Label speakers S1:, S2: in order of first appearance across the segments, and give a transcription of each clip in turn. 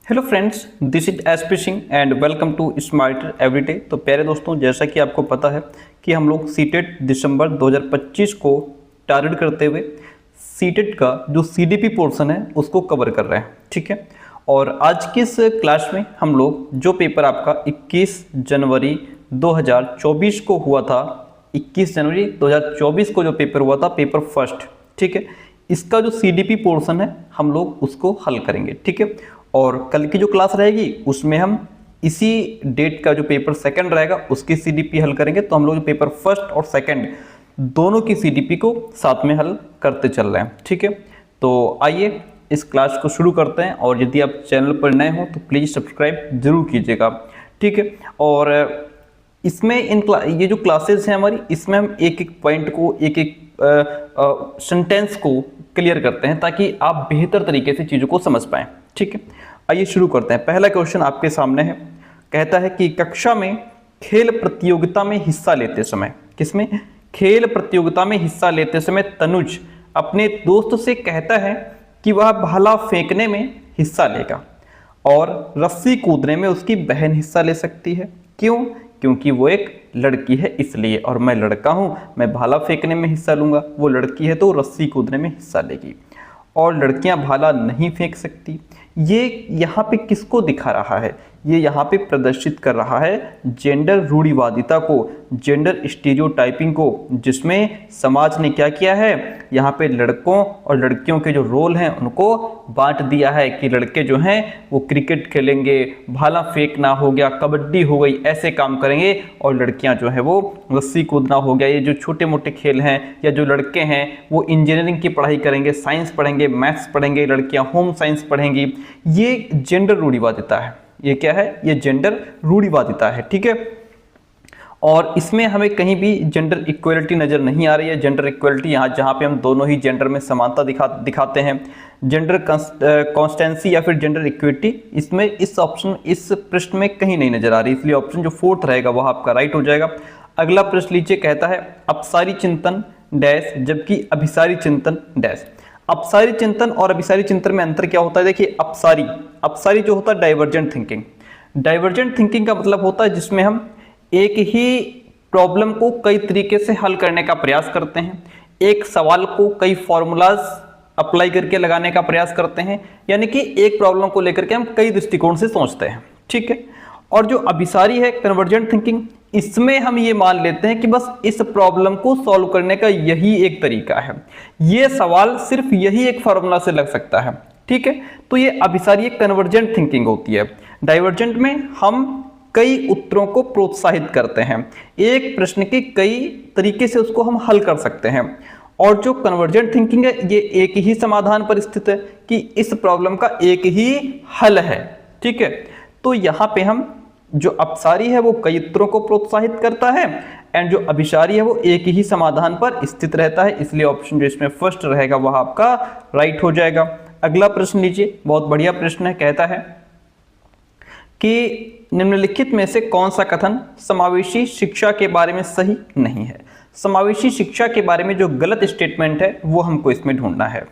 S1: Hello friends, this is SP Singh and welcome to smarter everyday. तो प्यारे दोस्तों, जैसा कि आपको पता है कि हम लोग सीटेट दिसंबर 2025 को टारगेट करते हुए सीटेट का जो सीडीपी पोर्शन है उसको कवर कर रहे हैं। ठीक है, और आज की इस क्लास में हम लोग जो पेपर आपका 21 जनवरी 2024 को हुआ था, 21 जनवरी 2024 को जो पेपर हुआ था, पेपर फर्स्ट, ठीक है, इसका जो सीडीपी पोर्शन है हम लोग उसको हल करेंगे। ठीक है, और कल की जो क्लास रहेगी उसमें हम इसी डेट का जो पेपर सेकंड रहेगा उसकी सीडीपी हल करेंगे। तो हम लोग जो पेपर फर्स्ट और सेकंड दोनों की सीडीपी को साथ में हल करते चल रहे हैं। ठीक है, तो आइए इस क्लास को शुरू करते हैं, और यदि आप चैनल पर नए हो तो प्लीज़ सब्सक्राइब जरूर कीजिएगा। ठीक है, और इसमें ये जो क्लासेस हैं हमारी, इसमें हम एक एक पॉइंट को, एक एक सेंटेंस को क्लियर करते हैं ताकि आप बेहतर तरीके से चीज़ों को समझ पाएं। ठीक है, आइए शुरू करते हैं। पहला क्वेश्चन आपके सामने है, कहता है कि कक्षा में खेल प्रतियोगिता में हिस्सा लेते समय, किसमें? खेल प्रतियोगिता में हिस्सा लेते समय तनुज अपने दोस्त से कहता है कि वह भाला फेंकने में हिस्सा लेगा और रस्सी कूदने में उसकी बहन हिस्सा ले सकती है। क्यों? क्योंकि वो एक लड़की है इसलिए, और मैं लड़का हूं, मैं भाला फेंकने में हिस्सा लूंगा, वो लड़की है तो रस्सी कूदने में हिस्सा लेगी, और लड़कियां भाला नहीं फेंक सकती। ये यहाँ पे किसको दिखा रहा है? ये यहाँ पे प्रदर्शित कर रहा है जेंडर रूढ़िवादिता को, जेंडर स्टीरियोटाइपिंग को, जिसमें समाज ने क्या किया है, यहाँ पे लड़कों और लड़कियों के जो रोल हैं उनको बांट दिया है कि लड़के जो हैं वो क्रिकेट खेलेंगे, भाला फेंकना हो गया, कबड्डी हो गई, ऐसे काम करेंगे, और लड़कियां जो है वो रस्सी कूदना हो गया, ये जो छोटे मोटे खेल हैं, या जो लड़के हैं वो इंजीनियरिंग की पढ़ाई करेंगे, साइंस पढ़ेंगे, मैथ्स पढ़ेंगे, लड़कियां होम साइंस पढ़ेंगी। ये जेंडर रूढ़िवादिता है। ये क्या है? ये जेंडर रूढ़िवादिता है। ठीक है, और इसमें हमें कहीं भी जेंडर इक्वलिटी नज़र नहीं आ रही है। जेंडर इक्वलिटी यहाँ जहाँ पे हम दोनों ही जेंडर में समानता दिखाते हैं, जेंडर कॉन्स्टेंसी या फिर जेंडर इक्विटी, इसमें इस ऑप्शन, इस प्रश्न में कहीं नहीं नजर आ रही, इसलिए ऑप्शन जो फोर्थ रहेगा वह आपका राइट हो जाएगा। अगला प्रश्न लीजिए, कहता है अपसारी चिंतन डैश जबकि अभिसारी चिंतन डैश। अपसारी चिंतन और अभिसारी चिंतन में अंतर क्या होता है? देखिए, अपसारी जो होता है डाइवर्जेंट थिंकिंग। डाइवर्जेंट थिंकिंग का मतलब होता है जिसमें हम एक ही प्रॉब्लम को कई तरीके से हल करने का प्रयास करते हैं, एक सवाल को कई फॉर्मूलाज अप्लाई करके लगाने का प्रयास करते हैं, यानी कि एक प्रॉब्लम को लेकर के हम कई दृष्टिकोण से सोचते हैं। ठीक है, और जो अभिसारी है कन्वर्जेंट थिंकिंग, इसमें हम ये मान लेते हैं कि बस इस प्रॉब्लम को सॉल्व करने का यही एक तरीका है, ये सवाल सिर्फ यही एक फॉर्मूला से लग सकता है। ठीक है, तो ये अभिसारी एक कन्वर्जेंट थिंकिंग होती है। डाइवर्जेंट में हम कई उत्तरों को प्रोत्साहित करते हैं, एक प्रश्न के कई तरीके से उसको हम हल कर सकते हैं। और जो कन्वर्जेंट थिंकिंग है ये एक ही समाधान पर स्थित है कि इस प्रॉब्लम का एक ही हल है। ठीक है, तो यहाँ पे हम जो अपसारी है वो कई उत्तरों को प्रोत्साहित करता है, एंड जो अभिसारी है वो एक ही समाधान पर स्थित रहता है, इसलिए ऑप्शन जो इसमें फर्स्ट रहेगा वह आपका राइट हो जाएगा। अगला प्रश्न लीजिए, बहुत बढ़िया प्रश्न है, कहता है कि निम्नलिखित में से कौन सा कथन समावेशी शिक्षा के बारे में सही नहीं है? समावेशी शिक्षा के बारे में जो गलत स्टेटमेंट है वो हमको इसमें ढूंढना है।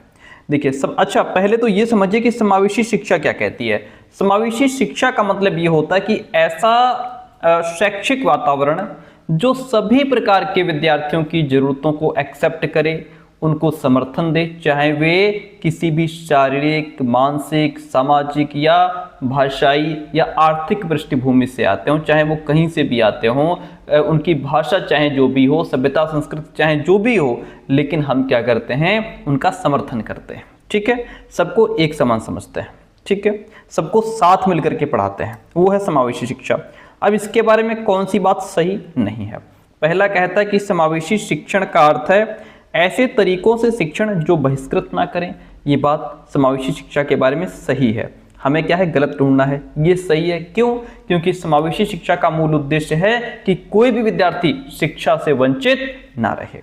S1: देखिए अच्छा, पहले तो ये समझिए कि समावेशी शिक्षा क्या कहती है। समावेशी शिक्षा का मतलब ये होता है कि ऐसा शैक्षिक वातावरण जो सभी प्रकार के विद्यार्थियों की जरूरतों को एक्सेप्ट करे, उनको समर्थन दे, चाहे वे किसी भी शारीरिक, मानसिक, सामाजिक या भाषाई या आर्थिक पृष्ठभूमि से आते हों, चाहे वो कहीं से भी आते हों, उनकी भाषा चाहे जो भी हो, सभ्यता संस्कृति चाहे जो भी हो, लेकिन हम क्या करते हैं? उनका समर्थन करते हैं। ठीक है, सबको एक समान समझते हैं। ठीक है, सबको साथ मिलकर के पढ़ाते हैं, वो है समावेशी शिक्षा। अब इसके बारे में कौन सी बात सही नहीं है? पहला कहता है कि समावेशी शिक्षण का अर्थ है ऐसे तरीकों से शिक्षण जो बहिष्कृत ना करें। ये बात समावेशी शिक्षा के बारे में सही है, हमें क्या है? गलत ढूंढना है। ये सही है, क्यों? क्योंकि समावेशी शिक्षा का मूल उद्देश्य है कि कोई भी विद्यार्थी शिक्षा से वंचित ना रहे।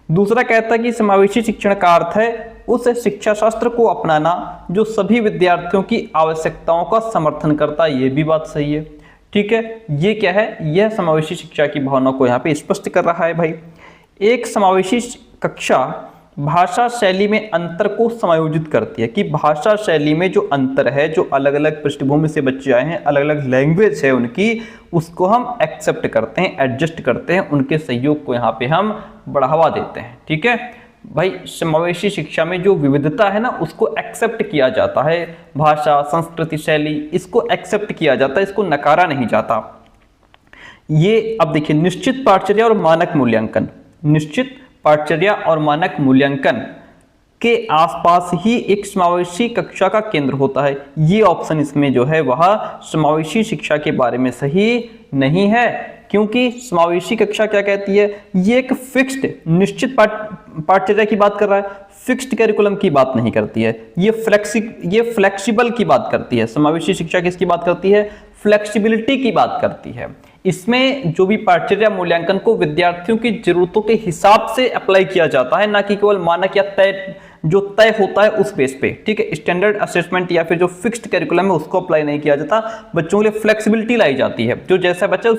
S1: दूसरा कहता है कि समावेशी शिक्षण का अर्थ है उस शिक्षा शास्त्र को अपनाना जो सभी विद्यार्थियों की आवश्यकताओं का समर्थन करता है। ये भी बात सही है। ठीक है, ये क्या है? यह समावेशी शिक्षा की भावना को यहाँ पे स्पष्ट कर रहा है। भाई, एक समावेशी कक्षा भाषा शैली में अंतर को समायोजित करती है, कि भाषा शैली में जो अंतर है, जो अलग अलग पृष्ठभूमि से बच्चे आए हैं, अलग अलग लैंग्वेज है उनकी, उसको हम एक्सेप्ट करते हैं, एडजस्ट करते हैं, उनके सहयोग को यहाँ पे हम बढ़ावा देते हैं। ठीक है भाई, समावेशी शिक्षा में जो विविधता है ना उसको एक्सेप्ट किया जाता है, भाषा, संस्कृति, शैली, इसको एक्सेप्ट किया जाता है, इसको नकारा नहीं जाता। ये अब देखिए, निश्चित पाठचर्या और मानक मूल्यांकन, निश्चित पाठचर्या और मानक मूल्यांकन के आसपास ही एक समावेशी कक्षा का केंद्र होता है। ये ऑप्शन इसमें जो है वह समावेशी शिक्षा के बारे में सही नहीं है, क्योंकि समावेशी कक्षा क्या कहती है, ये एक फिक्स्ड निश्चित पाठचर्या की बात कर रहा है, फिक्स्ड कैरिकुलम की बात नहीं करती है, ये फ्लेक्सिबल की बात करती है। समावेशी शिक्षा किसकी बात करती है, फ्लेक्सिबिलिटी की बात करती है। इसमें जो भी पाठचर्या मूल्यांकन को विद्यार्थियों की जरूरतों के हिसाब से अप्लाई किया जाता है, ना कि केवल मानक या तय होता है उस बेस पे। ठीक है, स्टैंडर्ड असेसमेंट या फिर जो फिक्स्ड कैरिकुलम है उसको अप्लाई नहीं किया जाता, बच्चों के लिए फ्लेक्सिबिलिटी लाई जाती है, जो जैसा बच्चा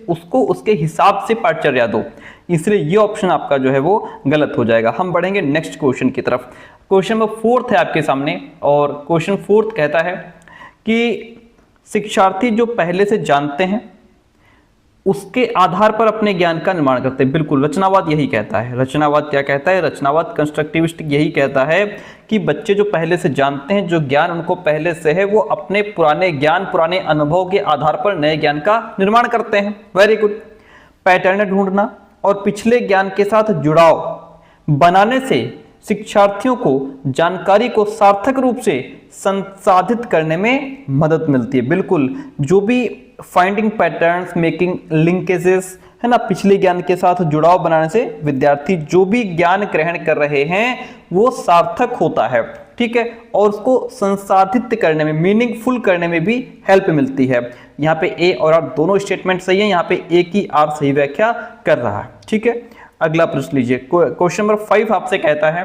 S1: उसको उसके हिसाब से पाठचर्या दो। इसलिए ये ऑप्शन आपका जो है वो गलत हो जाएगा। हम बढ़ेंगे नेक्स्ट क्वेश्चन की तरफ। क्वेश्चन नंबर 4 है आपके सामने, और क्वेश्चन 4 कहता है कि शिक्षार्थी जो पहले से जानते हैं उसके आधार पर अपने ज्ञान का निर्माण करते हैं। बिल्कुल, रचनावाद यही कहता है। रचनावाद क्या कहता है, रचनावाद कंस्ट्रक्टिविस्ट यही कहता है कि बच्चे जो पहले से जानते हैं, जो ज्ञान उनको पहले से है, वो अपने पुराने ज्ञान, पुराने अनुभव के आधार पर नए ज्ञान का निर्माण करते हैं। Very good. पैटर्न ढूंढना और पिछले ज्ञान के साथ जुड़ाव बनाने से शिक्षार्थियों को जानकारी को सार्थक रूप से संसाधित करने में मदद मिलती है। बिल्कुल, जो भी फाइंडिंग पैटर्न्स, मेकिंग लिंकेजेस है ना, पिछले ज्ञान के साथ जुड़ाव बनाने से विद्यार्थी जो भी ज्ञान ग्रहण कर रहे हैं वो सार्थक होता है। ठीक है, और उसको संसाधित करने में, मीनिंगफुल करने में भी हेल्प मिलती है। यहाँ पे ए और आर दोनों स्टेटमेंट सही है, यहाँ पे ए की आर सही व्याख्या कर रहा है। ठीक है, अगला प्रश्न लीजिए। क्वेश्चन नंबर 5 आपसे कहता है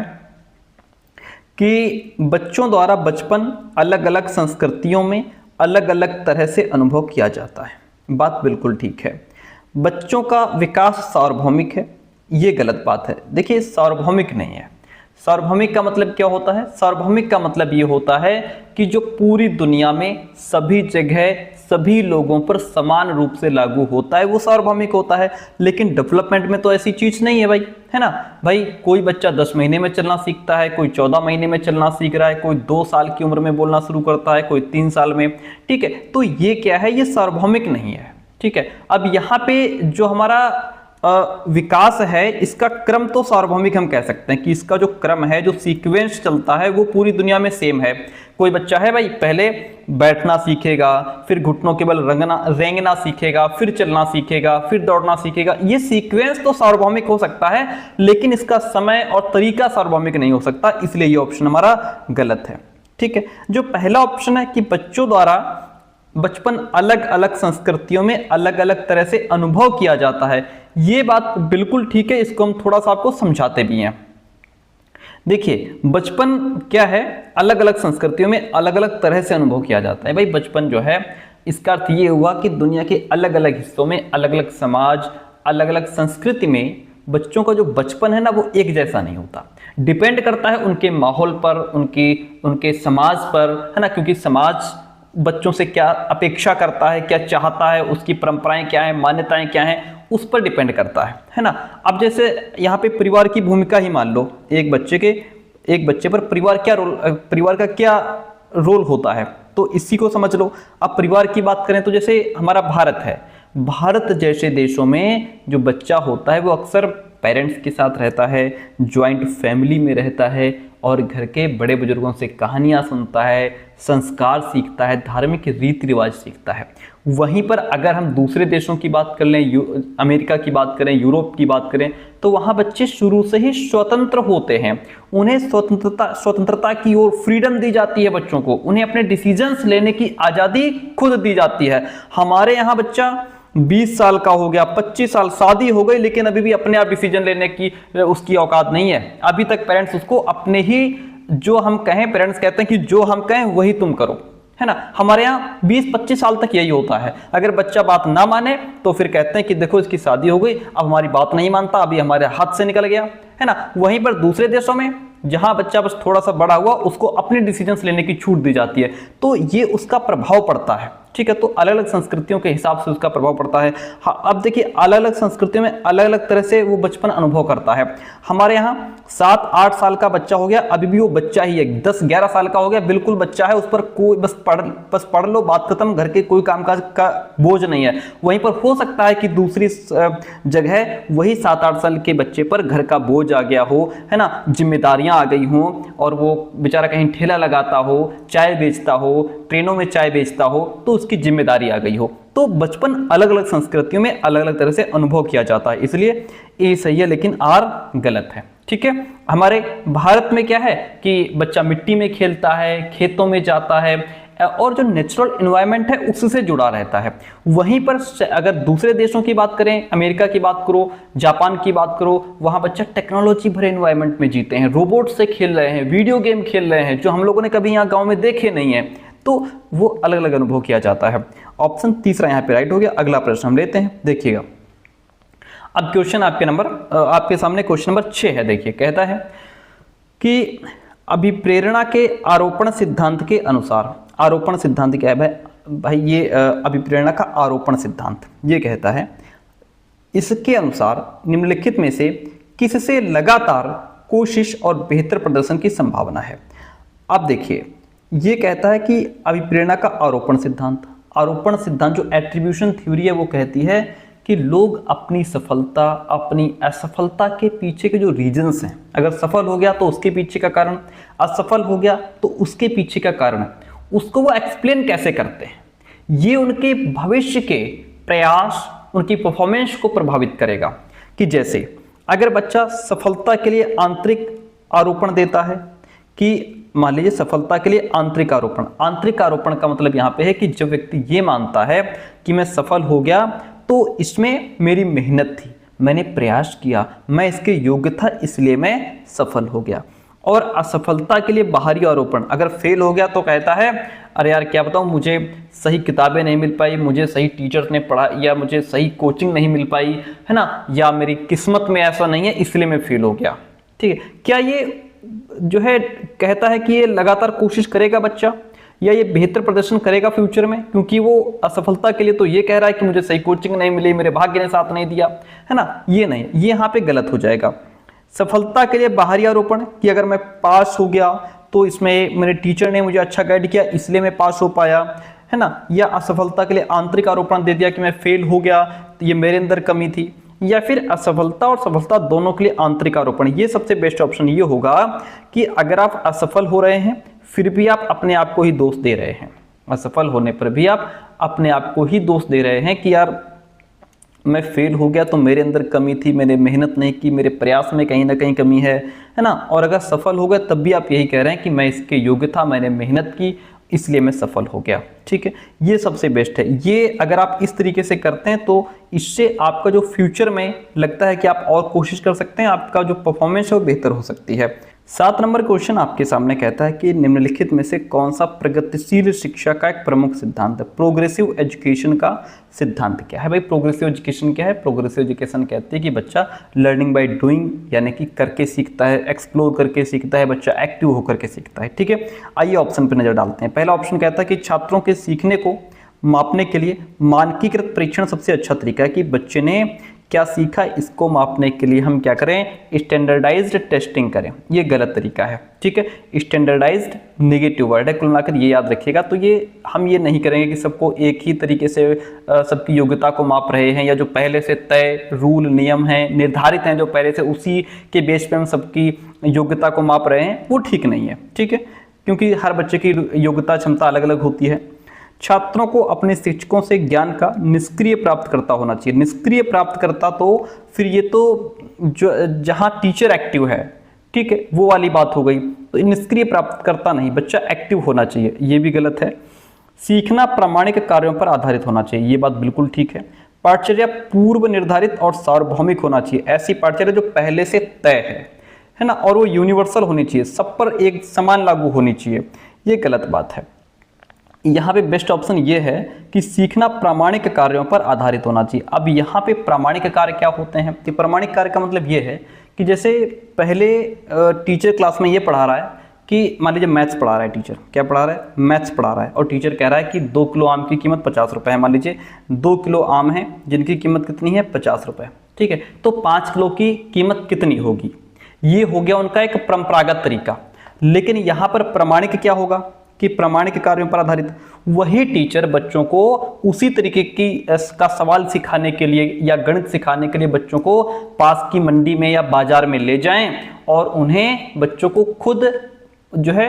S1: कि बच्चों द्वारा बचपन अलग अलग संस्कृतियों में अलग अलग तरह से अनुभव किया जाता है। बात बिल्कुल ठीक है, बच्चों का विकास सार्वभौमिक है, ये गलत बात है। देखिए, सार्वभौमिक नहीं है। सार्वभौमिक का मतलब क्या होता है, सार्वभौमिक का मतलब ये होता है कि जो पूरी दुनिया में सभी जगह सभी लोगों पर समान रूप से लागू होता है, वो सार्वभौमिक होता है। लेकिन डेवलपमेंट में तो ऐसी चीज नहीं है भाई, है ना भाई। कोई बच्चा 10 महीने में चलना सीखता है, कोई 14 महीने में चलना सीख रहा है, कोई 2 साल की उम्र में बोलना शुरू करता है, कोई 3 साल में। ठीक है, तो ये क्या है, ये सार्वभौमिक नहीं है। ठीक है, अब यहाँ पे जो हमारा विकास है, इसका क्रम तो सार्वभौमिक हम कह सकते हैं कि इसका जो क्रम है, जो सीक्वेंस चलता है, वो पूरी दुनिया में सेम है। कोई बच्चा है भाई, पहले बैठना सीखेगा, फिर घुटनों के बल रेंगना सीखेगा, फिर चलना सीखेगा, फिर दौड़ना सीखेगा। ये सीक्वेंस तो सार्वभौमिक हो सकता है, लेकिन इसका समय और तरीका सार्वभौमिक नहीं हो सकता, इसलिए ये ऑप्शन हमारा गलत है। ठीक है, जो पहला ऑप्शन है कि बच्चों द्वारा बचपन अलग अलग संस्कृतियों में अलग अलग तरह से अनुभव किया जाता है, ये बात बिल्कुल ठीक है। इसको हम थोड़ा सा आपको समझाते भी हैं। देखिए, बचपन क्या है, अलग अलग संस्कृतियों में अलग अलग तरह से अनुभव किया जाता है। भाई, बचपन जो है, इसका अर्थ ये हुआ कि दुनिया के अलग अलग हिस्सों में, अलग अलग समाज, अलग अलग संस्कृति में बच्चों का जो बचपन है ना, वो एक जैसा नहीं होता। डिपेंड करता है उनके माहौल पर, उनके समाज पर, है ना, क्योंकि समाज बच्चों से क्या अपेक्षा करता है, क्या चाहता है, उसकी परंपराएं क्या हैं, मान्यताएं क्या हैं, उस पर डिपेंड करता है ना। अब जैसे यहाँ पे परिवार की भूमिका ही मान लो, एक बच्चे पर परिवार का क्या रोल होता है, तो इसी को समझ लो। अब परिवार की बात करें तो जैसे हमारा भारत है, भारत जैसे देशों में जो बच्चा होता है वो अक्सर पेरेंट्स के साथ रहता है, ज्वाइंट फैमिली में रहता है, और घर के बड़े बुजुर्गों से कहानियाँ सुनता है, संस्कार सीखता है, धार्मिक रीति रिवाज सीखता है। वहीं पर अगर हम दूसरे देशों की बात कर लें, अमेरिका की बात करें, यूरोप की बात करें, तो वहाँ बच्चे शुरू से ही स्वतंत्र होते हैं। उन्हें स्वतंत्रता की ओर फ्रीडम दी जाती है बच्चों को, उन्हें अपने डिसीजंस लेने की आज़ादी खुद दी जाती है। हमारे यहाँ बच्चा 20 साल का हो गया, 25 साल, शादी हो गई, लेकिन अभी भी अपने आप डिसीजन लेने की उसकी औकात नहीं है। अभी तक पेरेंट्स उसको अपने ही, जो हम कहें, पेरेंट्स कहते हैं कि जो हम कहें वही तुम करो, है ना। हमारे यहाँ 20-25 साल तक यही होता है, अगर बच्चा बात ना माने तो फिर कहते हैं कि देखो इसकी शादी हो गई, अब हमारी बात नहीं मानता, अभी हमारे हाथ से निकल गया, है ना। वहीं पर दूसरे देशों में जहां बच्चा बस थोड़ा सा बड़ा हुआ उसको अपने डिसीजंस लेने की छूट दी जाती है, तो ये उसका प्रभाव पड़ता है, ठीक है। तो अलग अलग संस्कृतियों के हिसाब से उसका प्रभाव पड़ता है। हाँ, अब देखिए अलग अलग संस्कृतियों में अलग अलग तरह से वो बचपन अनुभव करता है। हमारे यहाँ 7-8 साल का बच्चा हो गया, अभी भी वो बच्चा ही है। 10-11 साल का हो गया, बिल्कुल बच्चा है, उस पर कोई बस पढ़ लो, बात खत्म, घर के कोई कामकाज का बोझ नहीं है। वहीं पर हो सकता है कि दूसरी जगह वही 7-8 साल के बच्चे पर घर का बोझ आ गया हो, है ना, जिम्मेदारियां आ गई हों, और वो बेचारा कहीं ठेला लगाता हो, चाय बेचता हो, ट्रेनों में चाय बेचता हो, तो उसकी जिम्मेदारी आ गई हो। तो बचपन अलग अलग संस्कृतियों में अलग अलग तरह से अनुभव किया जाता है, इसलिए ए सही है लेकिन आर गलत है, ठीक है। हमारे भारत में क्या है कि बच्चा मिट्टी में खेलता है, खेतों में जाता है, और जो नेचुरल एनवायरनमेंट है उससे जुड़ा रहता है। वहीं पर अगर दूसरे देशों की बात करें, अमेरिका की बात करो, जापान की बात करो, वहां बच्चा टेक्नोलॉजी भरे एनवायरनमेंट में जीते हैं, रोबोट से खेल रहे हैं, वीडियो गेम खेल रहे हैं, जो हम लोगों ने कभी यहाँ गाँव में देखे नहीं है, तो वो अलग अलग अनुभव किया जाता है। ऑप्शन तीसरा यहाँ पे राइट हो गया। अगला प्रश्न हम लेते हैं, देखिएगा। अब क्वेश्चन आपके सामने क्वेश्चन नंबर 6 है। देखिए कहता है कि अभिप्रेरणा के आरोपण सिद्धांत के अनुसार, आरोपण सिद्धांत क्या है भाई, ये अभिप्रेरणा का आरोपण सिद्धांत ये कहता है, इसके अनुसार निम्नलिखित में से किससे लगातार कोशिश और बेहतर प्रदर्शन की संभावना है। अब देखिए ये कहता है कि अभिप्रेरणा का आरोपण सिद्धांत जो एट्रीब्यूशन थ्योरी है वो कहती है कि लोग अपनी सफलता अपनी असफलता के पीछे के जो रीजंस हैं, अगर सफल हो गया तो उसके पीछे का कारण, असफल हो गया तो उसके पीछे का कारण, उसको वो एक्सप्लेन कैसे करते हैं, ये उनके भविष्य के प्रयास, उनकी परफॉर्मेंस को प्रभावित करेगा। कि जैसे अगर बच्चा सफलता के लिए आंतरिक आरोपण देता है, कि मान लीजिए सफलता के लिए आंतरिक आरोपण का मतलब यहाँ पे है कि जब व्यक्ति ये मानता है कि मैं सफल हो गया तो इसमें मेरी मेहनत थी, मैंने प्रयास किया, मैं इसके योग्य था, इसलिए मैं सफल हो गया। और असफलता के लिए बाहरी आरोपण, अगर फेल हो गया तो कहता है अरे यार क्या बताऊं, मुझे सही किताबें नहीं मिल पाई, मुझे सही टीचर्स ने पढ़ा, या मुझे सही कोचिंग नहीं मिल पाई, है ना, या मेरी किस्मत में ऐसा नहीं है इसलिए मैं फेल हो गया। ठीक है, क्या ये जो है कहता है कि ये लगातार कोशिश करेगा बच्चा, या ये बेहतर प्रदर्शन करेगा फ्यूचर में, क्योंकि वो असफलता के लिए तो ये कह रहा है कि मुझे सही कोचिंग नहीं मिली, मेरे भाग्य ने साथ नहीं दिया, है ना, ये नहीं, ये यहाँ पे गलत हो जाएगा। सफलता के लिए बाहरी आरोपण कि अगर मैं पास हो गया तो इसमें मेरे टीचर ने मुझे अच्छा गाइड किया इसलिए मैं पास हो पाया, है ना, या असफलता के लिए आंतरिक आरोपण दे दिया कि मैं फेल हो गया तो ये मेरे अंदर कमी थी, या फिर असफलता और सफलता दोनों के लिए आंतरिक आरोपण। ये सबसे बेस्ट ऑप्शन ये होगा कि अगर आप असफल हो रहे हैं फिर भी आप अपने आप को ही दोष दे रहे हैं, असफल होने पर भी आप अपने आप को ही दोष दे रहे हैं कि यार मैं फेल हो गया तो मेरे अंदर कमी थी, मैंने मेहनत नहीं की, मेरे प्रयास में कहीं ना कहीं कमी है ना। और अगर सफल हो गए तब भी आप यही कह रहे हैं कि मैं इसके योग्य था, मैंने मेहनत की इसलिए मैं सफल हो गया। ठीक है, ये सबसे बेस्ट है। ये अगर आप इस तरीके से करते हैं तो इससे आपका जो फ्यूचर में लगता है कि आप और कोशिश कर सकते हैं, आपका जो परफॉर्मेंस है वो बेहतर हो सकती है। 7 नंबर क्वेश्चन आपके सामने कहता है कि निम्नलिखित में से कौन सा प्रगतिशील शिक्षा का एक प्रमुख सिद्धांत है। प्रोग्रेसिव एजुकेशन का सिद्धांत क्या है भाई? प्रोग्रेसिव एजुकेशन क्या है? प्रोग्रेसिव एजुकेशन कहती है कि बच्चा लर्निंग बाय डूइंग, यानी कि करके सीखता है, एक्सप्लोर करके सीखता है, बच्चा एक्टिव होकर के सीखता है। ठीक है, आइए ऑप्शन पर नजर डालते हैं। पहला ऑप्शन कहता है कि छात्रों के सीखने को मापने के लिए मानकीकृत परीक्षण सबसे अच्छा तरीका है, कि बच्चे ने क्या सीखा इसको मापने के लिए हम क्या करें, स्टैंडर्डाइज्ड टेस्टिंग करें। ये गलत तरीका है। ठीक है, स्टैंडर्डाइज्ड नेगेटिव वर्ड है, कुल मिलाकर ये याद रखिएगा। तो ये हम ये नहीं करेंगे कि सबको एक ही तरीके से सबकी योग्यता को माप रहे हैं, या जो पहले से तय रूल नियम हैं निर्धारित हैं जो पहले से, उसी के बेस पे हम सबकी योग्यता को माप रहे हैं, वो ठीक नहीं है। ठीक है, क्योंकि हर बच्चे की योग्यता क्षमता अलग अलग होती है। छात्रों को अपने शिक्षकों से ज्ञान का निष्क्रिय प्राप्तकर्ता होना चाहिए। निष्क्रिय प्राप्तकर्ता तो फिर ये तो जो जहां टीचर एक्टिव है, ठीक है, वो वाली बात हो गई। तो निष्क्रिय प्राप्तकर्ता नहीं, बच्चा एक्टिव होना चाहिए, ये भी गलत है। सीखना प्रामाणिक कार्यों पर आधारित होना चाहिए, ये बात बिल्कुल ठीक है। पाठचर्या पूर्व निर्धारित और सार्वभौमिक होना चाहिए, ऐसी पाठचर्या जो पहले से तय है ना, और वो यूनिवर्सल होनी चाहिए, सब पर एक समान लागू होनी चाहिए, ये गलत बात है। यहाँ पे बेस्ट ऑप्शन ये है कि सीखना प्रामाणिक कार्यों पर आधारित होना चाहिए। अब यहाँ पे प्रामाणिक कार्य क्या होते हैं, कि प्रामाणिक कार्य का मतलब ये है कि जैसे पहले टीचर क्लास में ये पढ़ा रहा है कि मान लीजिए मैथ्स पढ़ा रहा है टीचर, क्या पढ़ा रहा है, मैथ्स पढ़ा रहा है, और टीचर कह रहा है कि 2 किलो आम की कीमत 50 रुपये है। मान लीजिए 2 किलो आम है जिनकी कीमत कितनी है, 50 रुपये, ठीक है। तो 5 किलो की कीमत कितनी होगी, ये हो गया उनका एक परंपरागत तरीका। लेकिन यहाँ पर प्रामाणिक क्या होगा कि प्रामाणिक कार्यों पर आधारित वही टीचर बच्चों को उसी तरीके की का सवाल सिखाने के लिए या गणित सिखाने के लिए बच्चों को पास की मंडी में या बाजार में ले जाएं और उन्हें बच्चों को खुद जो है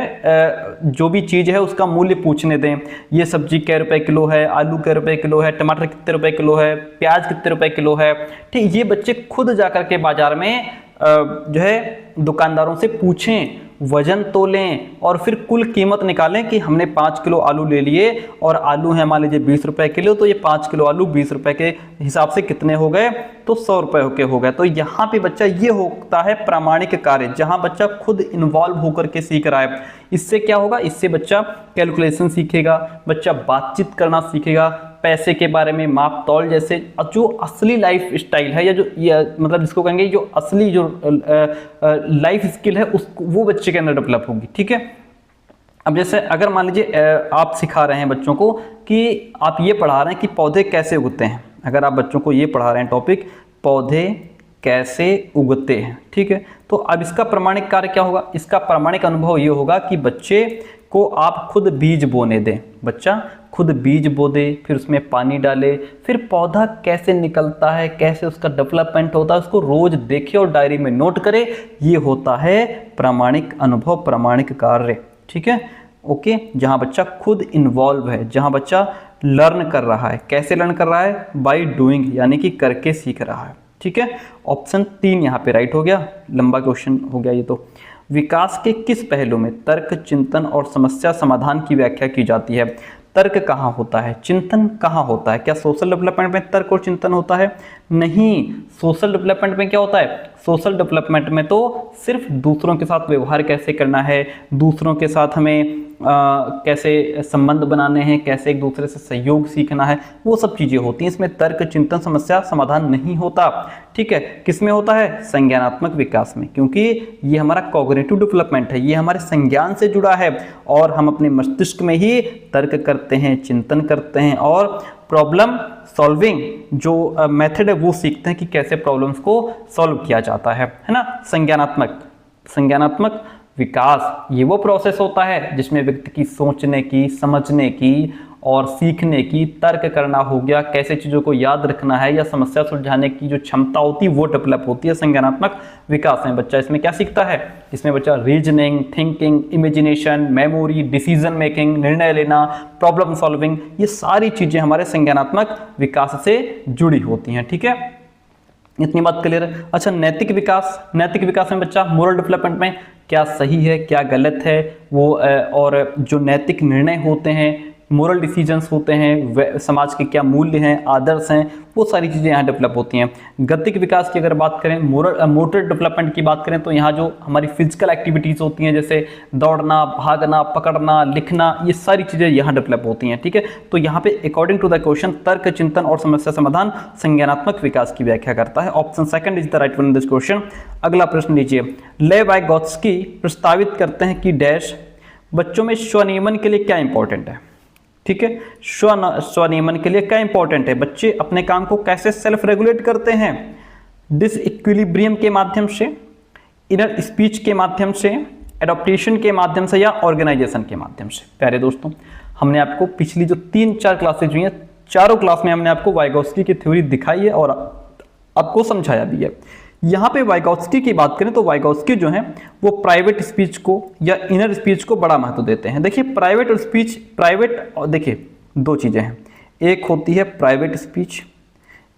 S1: जो भी चीज़ है उसका मूल्य पूछने दें। ये सब्जी कै रुपए किलो है, आलू कै रुपए किलो है, टमाटर कितने रुपए किलो है, प्याज कितने रुपए किलो है, ठीक। ये बच्चे खुद जाकर के बाजार में जो है दुकानदारों से पूछें, वजन तोलें और फिर कुल कीमत निकालें कि हमने 5 किलो आलू ले लिए और आलू है मान लीजिए 20 रुपए किलो, तो ये 5 किलो आलू 20 रुपए के हिसाब से कितने हो गए, तो 100 रुपए के हो गए। तो यहाँ पे बच्चा ये होता है प्रामाणिक कार्य, जहाँ बच्चा खुद इन्वॉल्व होकर के सीख रहा है। इससे क्या होगा, इससे बच्चा कैलकुलेशन सीखेगा, बच्चा बातचीत करना सीखेगा, पैसे के बारे में, माप तौल जैसे जो असली लाइफ स्टाइल है या जो मतलब जिसको कहेंगे जो असली जो लाइफ स्किल है उसको वो बच्चे के अंदर डेवलप होगी, ठीक है। अब जैसे अगर मान लीजिए आप सिखा रहे हैं बच्चों को कि आप ये पढ़ा रहे हैं कि पौधे कैसे उगते हैं, अगर आप बच्चों को ये पढ़ा रहे हैं टॉपिक पौधे कैसे उगते हैं, ठीक है। तो अब इसका प्रामाणिक कार्य क्या होगा, इसका प्रामाणिक अनुभव ये होगा कि बच्चे को आप खुद बीज बोने दें, बच्चा खुद बीज बो दे, फिर उसमें पानी डाले, फिर पौधा कैसे निकलता है, कैसे उसका डेवलपमेंट होता है, उसको रोज देखे और डायरी में नोट करे। ये होता है प्रामाणिक अनुभव, प्रामाणिक कार्य, ठीक है, ओके। जहाँ बच्चा खुद इन्वॉल्व है, जहाँ बच्चा लर्न कर रहा है। कैसे लर्न कर रहा है, बाय डूइंग, यानी कि करके सीख रहा है, ठीक है। ऑप्शन 3 यहाँ पे राइट हो गया, लंबा क्वेश्चन हो गया ये तो। विकास के किस पहलू में तर्क, चिंतन और समस्या समाधान की व्याख्या की जाती है। तर्क कहाँ होता है, चिंतन कहाँ होता है, क्या सोशल डेवलपमेंट में तर्क और चिंतन होता है, नहीं। सोशल डेवलपमेंट में क्या होता है, सोशल डेवलपमेंट में तो सिर्फ दूसरों के साथ व्यवहार कैसे करना है, दूसरों के साथ हमें कैसे संबंध बनाने हैं, कैसे एक दूसरे से सहयोग सीखना है, वो सब चीज़ें होती हैं। इसमें तर्क, चिंतन, समस्या समाधान नहीं होता, ठीक है। किसमें होता है, संज्ञानात्मक विकास में, क्योंकि ये हमारा कॉग्निटिव डेवलपमेंट है, ये हमारे संज्ञान से जुड़ा है और हम अपने मस्तिष्क में ही तर्क करते हैं, चिंतन करते हैं और प्रॉब्लम सॉल्विंग जो मेथड है वो सीखते हैं कि कैसे प्रॉब्लम्स को सॉल्व किया जाता है ना। संज्ञानात्मक विकास ये वो प्रोसेस होता है जिसमें व्यक्ति की सोचने की, समझने की और सीखने की, तर्क करना हो गया, कैसे चीज़ों को याद रखना है या समस्या सुलझाने की जो क्षमता होती है वो डेवलप होती है संज्ञानात्मक विकास में। बच्चा इसमें क्या सीखता है, इसमें बच्चा reasoning, thinking, imagination, memory, decision making, निर्णय लेना, प्रॉब्लम सॉल्विंग, ये सारी चीज़ें हमारे संज्ञानात्मक विकास से जुड़ी होती हैं, ठीक है। इतनी बात क्लियर है। अच्छा, नैतिक विकास में बच्चा मोरल डेवलपमेंट में क्या सही है, क्या गलत है वो, और जो नैतिक निर्णय होते हैं, मोरल डिसीजंस होते हैं, समाज के क्या मूल्य हैं, आदर्श हैं, वो सारी चीज़ें यहाँ डेवलप होती हैं। गतिक विकास की अगर बात करें, मोटर डेवलपमेंट की बात करें, तो यहाँ जो हमारी फिजिकल एक्टिविटीज़ होती हैं जैसे दौड़ना, भागना, पकड़ना, लिखना, ये सारी चीज़ें यहाँ डेवलप होती हैं, ठीक है। तो यहाँ पे अकॉर्डिंग टू द क्वेश्चन तर्क, चिंतन और समस्या समाधान संज्ञानात्मक विकास की व्याख्या करता है। Option 2 is the right one in this question. अगला प्रश्न लीजिए, ले वाइगोत्स्की प्रस्तावित करते हैं कि डैश बच्चों में स्वनियमन के लिए क्या इंपॉर्टेंट है, ठीक है। स्वनियमन के लिए क्या इंपॉर्टेंट है, बच्चे अपने काम को कैसे सेल्फ रेगुलेट करते हैं, डिसइक्विलिब्रियम के माध्यम से, इनर स्पीच के माध्यम से, एडॉप्टेशन के माध्यम से या ऑर्गेनाइजेशन के माध्यम से। प्यारे दोस्तों, हमने आपको पिछली जो 3-4 क्लासेज हुई हैं, चारों क्लास में हमने आपको वाइगोत्स्की की थ्योरी दिखाई है और आपको समझाया भी है। यहाँ पे वाइगोत्स्की की बात करें तो वाइगोत्स्की जो है वो प्राइवेट स्पीच को या इनर स्पीच को बड़ा महत्व देते हैं। देखिए प्राइवेट और स्पीच, प्राइवेट और देखिए 2 चीज़ें हैं, एक होती है प्राइवेट स्पीच,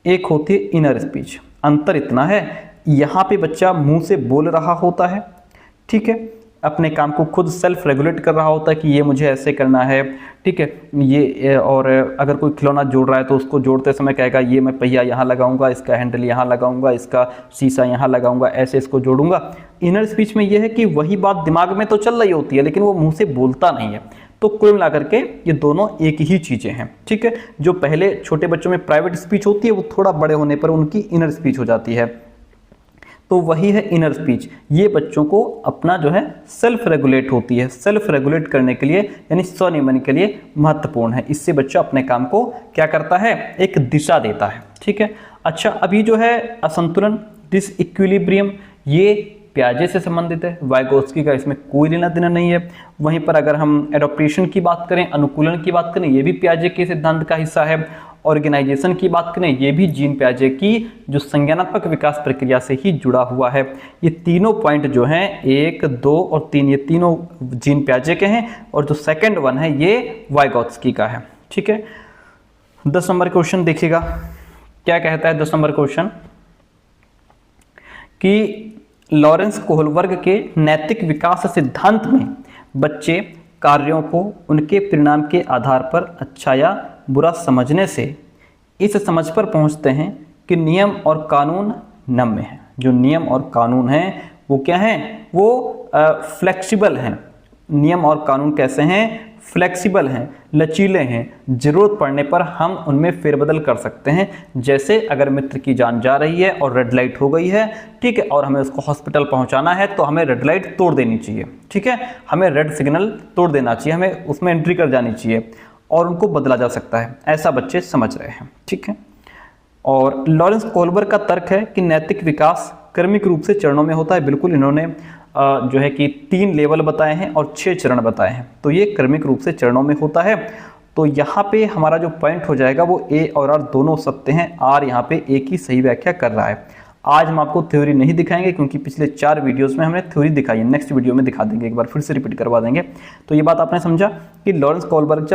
S1: एक होती है इनर स्पीच। अंतर इतना है, यहाँ पे बच्चा मुंह से बोल रहा होता है, ठीक है, अपने काम को खुद सेल्फ रेगुलेट कर रहा होता है कि ये मुझे ऐसे करना है, ठीक है, ये, और अगर कोई खिलौना जोड़ रहा है तो उसको जोड़ते समय कहेगा ये मैं पहिया यहाँ लगाऊंगा, इसका हैंडल यहाँ लगाऊंगा, इसका शीशा यहाँ लगाऊंगा, ऐसे इसको जोड़ूंगा। इनर स्पीच में ये है कि वही बात दिमाग में तो चल रही होती है लेकिन वो मुंह से बोलता नहीं है। तो कुल मिलाकर के ये दोनों एक ही चीज़ें हैं, ठीक है। जो पहले छोटे बच्चों में प्राइवेट स्पीच होती है वो थोड़ा बड़े होने पर उनकी इनर स्पीच हो जाती है, तो वही है इनर स्पीच। ये बच्चों को अपना जो है सेल्फ रेगुलेट होती है, सेल्फ रेगुलेट करने के लिए यानी स्वनियमन के लिए महत्वपूर्ण है। इससे बच्चा अपने काम को क्या करता है, एक दिशा देता है, ठीक है। अच्छा, अभी जो है असंतुलन, डिसइक्विलिब्रियम, ये पियाजे से संबंधित है, वाइगोत्स्की का इसमें कोई लेना देना नहीं है। वहीं पर अगर हम एडॉप्टेशन की बात करें, अनुकूलन की बात करें, ये भी पियाजे के सिद्धांत का हिस्सा है। ऑर्गेनाइजेशन की बात करें, ये भी जीन पियाजे की जो संज्ञानात्मक विकास प्रक्रिया से ही जुड़ा हुआ है। ये तीनों पॉइंट जो हैं 1, 2 और 3, ये तीनों जीन पियाजे के हैं और जो सेकंड वन है ये वाइगोत्स्की का है, ठीक है। 10 नंबर क्वेश्चन देखिएगा, क्या कहता है 10 नंबर क्वेश्चन कि लॉरेंस कोहलबर्ग के नैतिक विकास सिद्धांत में बच्चे कार्यों को उनके परिणाम के आधार पर अच्छा या बुरा समझने से इस समझ पर पहुंचते हैं कि नियम और कानून नम्य हैं। जो नियम और कानून हैं वो क्या हैं, वो फ्लेक्सिबल हैं। नियम और कानून कैसे हैं, फ्लेक्सिबल हैं, लचीले हैं, ज़रूरत पड़ने पर हम उनमें फेरबदल कर सकते हैं। जैसे अगर मित्र की जान जा रही है और रेड लाइट हो गई है, ठीक है, और हमें उसको हॉस्पिटल पहुंचाना है तो हमें रेड लाइट तोड़ देनी चाहिए, ठीक है, हमें रेड सिग्नल तोड़ देना चाहिए, हमें उसमें एंट्री कर जानी चाहिए और उनको बदला जा सकता है। ऐसा बच्चे समझ रहे हैं, ठीक है। और लॉरेंस कोहलबर्ग का तर्क है कि नैतिक विकास क्रमिक रूप से चरणों में होता है। बिल्कुल, इन्होंने जो है कि 3 लेवल बताए हैं और 6 चरण बताए हैं, तो ये क्रमिक रूप से चरणों में होता है। तो यहाँ पे हमारा जो पॉइंट हो जाएगा वो ए और आर दोनों सत्य हैं, आर यहाँ पे एक ही सही व्याख्या कर रहा है। आज हम आपको थ्योरी नहीं दिखाएंगे क्योंकि पिछले 4 वीडियोस में हमने थ्योरी दिखाई है, नेक्स्ट वीडियो में दिखा देंगे, एक बार फिर से रिपीट करवा देंगे। तो ये बात आपने समझा कि लॉरेंस कोहलबर्ग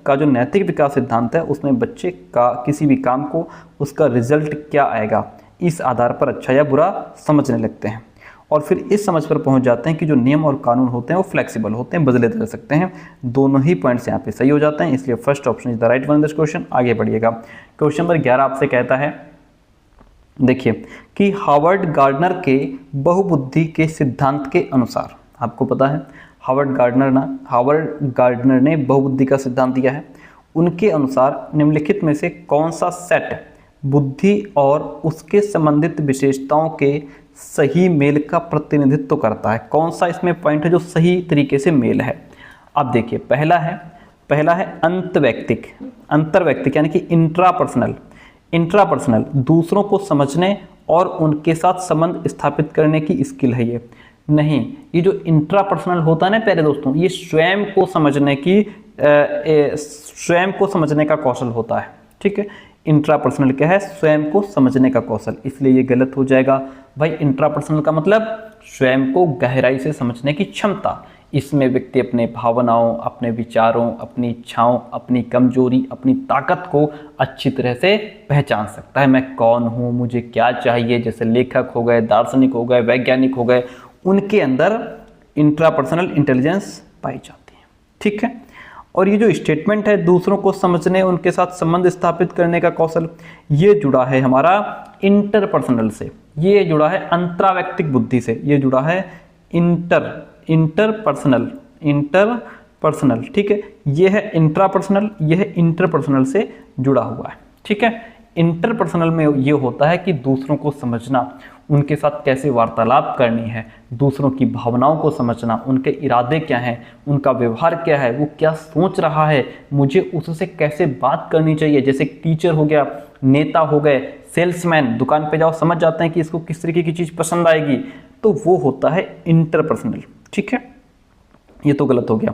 S1: का जो नैतिक विकास सिद्धांत है उसमें बच्चे का किसी भी काम को उसका रिजल्ट क्या आएगा इस आधार पर अच्छा या बुरा समझने लगते हैं और फिर इस समझ पर पहुंच जाते हैं कि जो नियम और कानून होते हैं वो फ्लेक्सिबल होते हैं, बदले जा सकते हैं। दोनों ही पॉइंट्स यहाँ पे सही हो जाते हैं, इसलिए first option is the right one in this question. आगे बढ़िएगा, क्वेश्चन नंबर 11 आपसे कहता है, देखिए कि हार्वर्ड गार्डनर के बहुबुद्धि के सिद्धांत के अनुसार, आपको पता है हार्वर्ड गार्डनर ने बहुबुद्धि का सिद्धांत दिया है। उनके अनुसार निम्नलिखित में से कौन सा सेट बुद्धि और उसके संबंधित विशेषताओं के सही मेल का प्रतिनिधित्व करता है? कौन सा इसमें पॉइंट है जो सही तरीके से मेल है? अब देखिए, पहला है अंतर्वैयक्तिक यानी कि इंट्रापर्सनल, दूसरों को समझने और उनके साथ संबंध स्थापित करने की स्किल है ये। नहीं, ये जो इंट्रापर्सनल होता है ना प्यारे दोस्तों, ये स्वयं को समझने का कौशल होता है, ठीक है। इंट्रापर्सनल क्या है, स्वयं को समझने का कौशल, इसलिए ये गलत हो जाएगा भाई। इंट्रापर्सनल का मतलब स्वयं को गहराई से समझने की क्षमता। इसमें व्यक्ति अपने भावनाओं, अपने विचारों, अपनी इच्छाओं, अपनी कमजोरी, अपनी ताकत को अच्छी तरह से पहचान सकता है। मैं कौन हूँ, मुझे क्या चाहिए, जैसे लेखक हो गए, दार्शनिक हो गए, वैज्ञानिक हो गए, उनके अंदर इंट्रापर्सनल इंटेलिजेंस पाई जाती है, ठीक है। और ये जो स्टेटमेंट है दूसरों को समझने, उनके साथ संबंध स्थापित करने का कौशल, ये जुड़ा है हमारा इंटरपर्सनल से, ये जुड़ा है अंतरावैयक्तिक बुद्धि से, ये जुड़ा है इंटरपर्सनल, ठीक है। ये है इंट्रापर्सनल, ये है इंटरपर्सनल से जुड़ा हुआ है, ठीक है। इंटरपर्सनल में ये होता है कि दूसरों को समझना, उनके साथ कैसे वार्तालाप करनी है, दूसरों की भावनाओं को समझना, उनके इरादे क्या हैं, उनका व्यवहार क्या है, वो क्या सोच रहा है, मुझे उससे कैसे बात करनी चाहिए। जैसे टीचर हो गया, नेता हो गए, सेल्समैन, दुकान पे जाओ समझ जाते हैं कि इसको किस तरीके की चीज़ पसंद आएगी, तो वो होता है इंटरपर्सनल, ठीक है। ये तो गलत हो गया।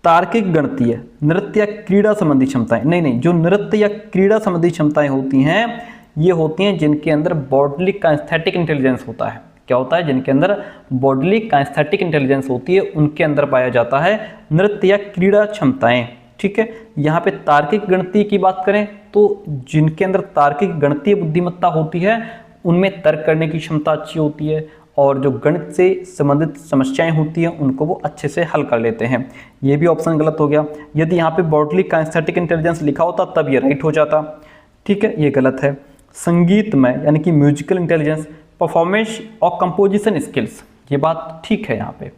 S1: तार्किक, गणितीय, नृत्य या क्रीड़ा संबंधी क्षमताएं, नहीं, जो नृत्य या क्रीड़ा संबंधी क्षमताएं होती हैं ये होती हैं जिनके अंदर बॉडली काइनेस्थेटिक इंटेलिजेंस होता है। क्या होता है? जिनके अंदर बॉडली काइनेस्थेटिक इंटेलिजेंस होती है उनके अंदर पाया जाता है नृत्य या क्रीड़ा क्षमताएं, ठीक है। यहाँ पे तार्किक गणितीय की बात करें तो जिनके अंदर तार्किक गणितीय बुद्धिमत्ता होती है उनमें तर्क करने की क्षमता अच्छी होती है और जो गणित से संबंधित समस्याएं होती हैं उनको वो अच्छे से हल कर लेते हैं। ये भी ऑप्शन गलत हो गया। यदि यहाँ पे बॉडली काइनेस्थेटिक इंटेलिजेंस लिखा होता तब ये राइट हो जाता, ठीक है, ये गलत है। संगीतमय यानी कि म्यूजिकल इंटेलिजेंस, परफॉर्मेंस और कंपोजिशन स्किल्स, ये बात ठीक है यहाँ पे,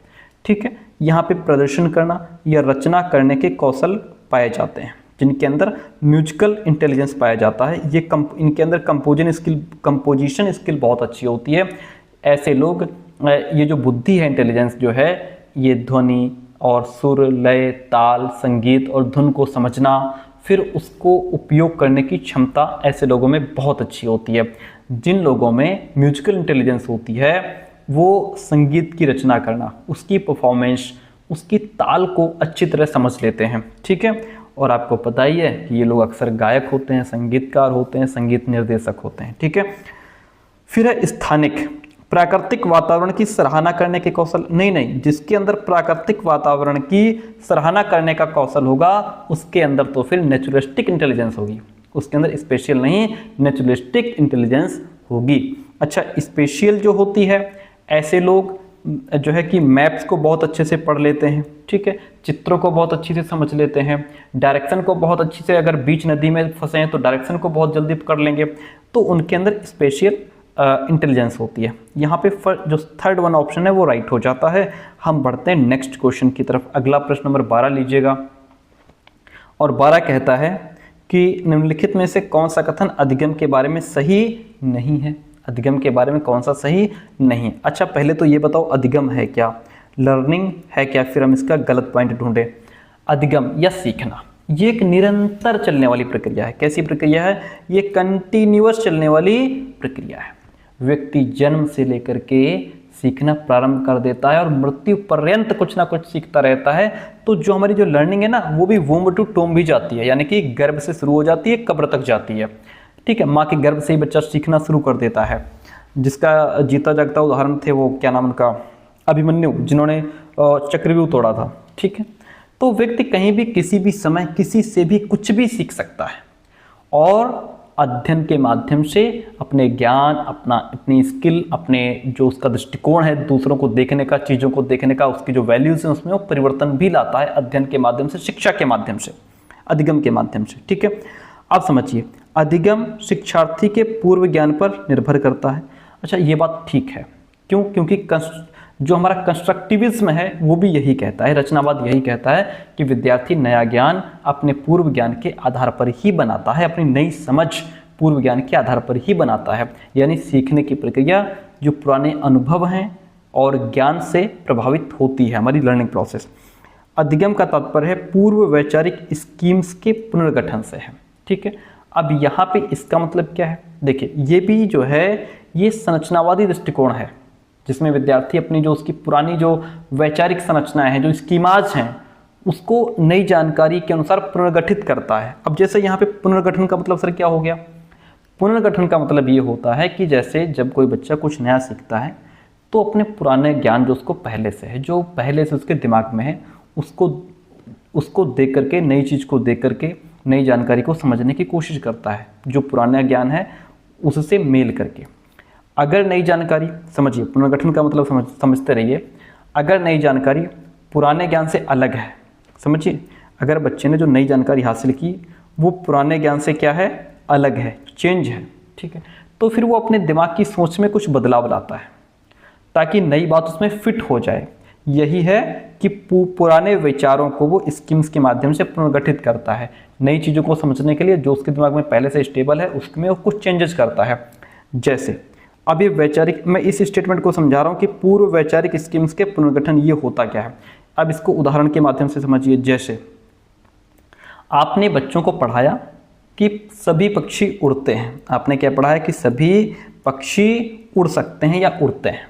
S1: ठीक है, यहाँ पे प्रदर्शन करना या रचना करने के कौशल पाए जाते हैं, जिनके अंदर म्यूजिकल इंटेलिजेंस पाया जाता है। ये इनके अंदर कंपोजिशन स्किल बहुत अच्छी होती है। ऐसे लोग, ये जो बुद्धि है, इंटेलिजेंस जो है, ये ध्वनि और सुर, लय, ताल, संगीत और धुन को समझना, फिर उसको उपयोग करने की क्षमता ऐसे लोगों में बहुत अच्छी होती है। जिन लोगों में म्यूजिकल इंटेलिजेंस होती है वो संगीत की रचना करना, उसकी परफॉर्मेंस, उसकी ताल को अच्छी तरह समझ लेते हैं, ठीक है। और आपको पता ही है कि ये लोग अक्सर गायक होते हैं, संगीतकार होते हैं, संगीत निर्देशक होते हैं, ठीक है। फिर है स्थानिक, प्राकृतिक वातावरण की सराहना करने के कौशल। नहीं, जिसके अंदर प्राकृतिक वातावरण की सराहना करने का कौशल होगा उसके अंदर तो फिर नेचुरलिस्टिक इंटेलिजेंस होगी, उसके अंदर स्पेशियल नहीं, नेचुरलिस्टिक इंटेलिजेंस होगी। अच्छा, स्पेशियल जो होती है, ऐसे लोग जो है कि मैप्स को बहुत अच्छे से पढ़ लेते हैं, ठीक है, चित्रों को बहुत अच्छी से समझ लेते हैं, डायरेक्शन को बहुत अच्छी से, अगर बीच नदी में फंसे हैं तो डायरेक्शन को बहुत जल्दी पकड़ लेंगे, तो उनके अंदर स्पेशियल इंटेलिजेंस होती है। यहाँ पे जो थर्ड वन ऑप्शन है वो राइट हो जाता है। हम बढ़ते हैं नेक्स्ट क्वेश्चन की तरफ। अगला प्रश्न नंबर 12 लीजिएगा, और 12 कहता है कि निम्नलिखित में से कौन सा कथन अधिगम के बारे में सही नहीं है। अधिगम के बारे में कौन सा सही नहीं। अच्छा, पहले तो ये बताओ अधिगम है क्या, लर्निंग है क्या, फिर हम इसका गलत पॉइंट ढूंढें। अधिगम या सीखना ये एक निरंतर चलने वाली प्रक्रिया है। कैसी प्रक्रिया है? ये कंटिन्यूअस चलने वाली प्रक्रिया है। व्यक्ति जन्म से लेकर के सीखना प्रारंभ कर देता है और मृत्यु पर्यंत कुछ ना कुछ सीखता रहता है। तो जो हमारी जो लर्निंग है ना, वो भी वूम्ब टू टोम भी जाती है, यानी कि गर्भ से शुरू हो जाती है, कब्र तक जाती है, ठीक है। माँ के गर्भ से ही बच्चा सीखना शुरू कर देता है। जिसका जीता जागता उदाहरण थे वो, क्या नाम उनका, अभिमन्यु, जिन्होंने चक्रव्यूह तोड़ा था, ठीक है। तो व्यक्ति कहीं भी किसी भी समय किसी से भी कुछ भी सीख सकता है, और अध्ययन के माध्यम से अपने ज्ञान, अपनी स्किल, अपने जो उसका दृष्टिकोण है दूसरों को देखने का, चीज़ों को देखने का, उसकी जो वैल्यूज हैं उसमें वो परिवर्तन भी लाता है अध्ययन के माध्यम से, शिक्षा के माध्यम से, अधिगम के माध्यम से, ठीक है। अब समझिए, अधिगम शिक्षार्थी के पूर्व ज्ञान पर निर्भर करता है। अच्छा, ये बात ठीक है। क्यों? क्योंकि जो हमारा कंस्ट्रक्टिविज्म है वो भी यही कहता है, रचनावाद यही कहता है कि विद्यार्थी नया ज्ञान अपने पूर्व ज्ञान के आधार पर ही बनाता है, अपनी नई समझ पूर्व ज्ञान के आधार पर ही बनाता है। यानी सीखने की प्रक्रिया जो पुराने अनुभव हैं और ज्ञान से प्रभावित होती है, हमारी लर्निंग प्रोसेस। अधिगम का तात्पर्य है पूर्व वैचारिक स्कीम्स के पुनर्गठन से है, ठीक है। अब यहाँ पे इसका मतलब क्या है? देखिए, ये भी जो है ये संरचनावादी दृष्टिकोण है, जिसमें विद्यार्थी अपनी जो उसकी पुरानी जो वैचारिक संरचनाएं हैं, जो स्कीमाज हैं, उसको नई जानकारी के अनुसार पुनर्गठित करता है। अब जैसे यहाँ पे पुनर्गठन का मतलब सर क्या हो गया? पुनर्गठन का मतलब ये होता है कि जैसे जब कोई बच्चा कुछ नया सीखता है तो अपने पुराने ज्ञान जो उसको पहले से है, जो पहले से उसके दिमाग में है, उसको देख करके, नई चीज़ को देख करके, नई जानकारी को समझने की कोशिश करता है, जो पुराना ज्ञान है उससे मेल करके। अगर नई जानकारी, समझिए पुनर्गठन का मतलब समझते रहिए, अगर नई जानकारी पुराने ज्ञान से अलग है, समझिए अगर बच्चे ने जो नई जानकारी हासिल की वो पुराने ज्ञान से क्या है? अलग है, चेंज है, ठीक है, तो फिर वो अपने दिमाग की सोच में कुछ बदलाव लाता है ताकि नई बात उसमें फिट हो जाए। यही है कि पुराने विचारों को वो स्कीम्स के माध्यम से पुनर्गठित करता है, नई चीज़ों को समझने के लिए जो उसके दिमाग में पहले से स्टेबल है उसमें वो कुछ चेंजेस करता है। जैसे अब ये वैचारिक, मैं इस स्टेटमेंट को समझा रहा हूँ कि पूर्व वैचारिक स्कीम्स के पुनर्गठन ये होता क्या है। अब इसको उदाहरण के माध्यम से समझिए। जैसे आपने बच्चों को पढ़ाया कि सभी पक्षी उड़ते हैं, आपने क्या पढ़ाया कि सभी पक्षी उड़ सकते हैं या उड़ते हैं।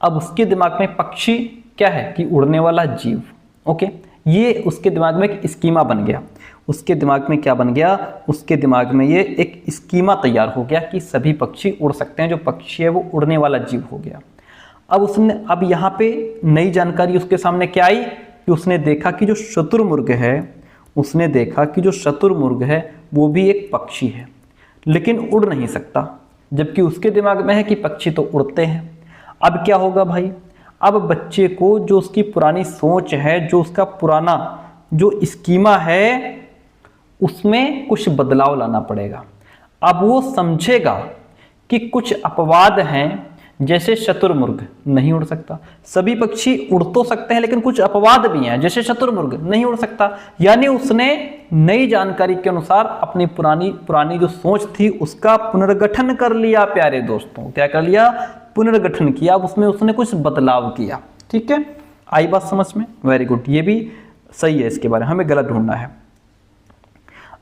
S1: अब उसके दिमाग में पक्षी क्या है कि उड़ने वाला जीव, ओके, ये उसके दिमाग में एक स्कीमा बन गया। उसके दिमाग में क्या बन गया? उसके दिमाग में ये एक स्कीमा तैयार हो गया कि सभी पक्षी उड़ सकते हैं, जो पक्षी है वो उड़ने वाला जीव हो गया। अब यहाँ पे नई जानकारी उसके सामने क्या आई कि उसने देखा कि जो शुतुरमुर्ग है, उसने देखा कि जो शुतुरमुर्ग है वो भी एक पक्षी है लेकिन उड़ नहीं सकता, जबकि उसके दिमाग में है कि पक्षी तो उड़ते हैं। अब क्या होगा भाई? अब बच्चे को जो उसकी पुरानी सोच है, जो उसका पुराना जो स्कीमा है, उसमें कुछ बदलाव लाना पड़ेगा। अब वो समझेगा कि कुछ अपवाद हैं जैसे शतुरमुर्ग नहीं उड़ सकता। सभी पक्षी उड़ तो सकते हैं लेकिन कुछ अपवाद भी हैं, जैसे शतुरमुर्ग नहीं उड़ सकता, यानी उसने नई जानकारी के अनुसार अपनी पुरानी जो सोच थी उसका पुनर्गठन कर लिया प्यारे दोस्तों। क्या कर लिया? पुनर्गठन किया, उसमें उसने कुछ बदलाव किया। ठीक है, आई बात समझ में? वेरी गुड, ये भी सही है, इसके बारे में हमें गलत ढूंढना है।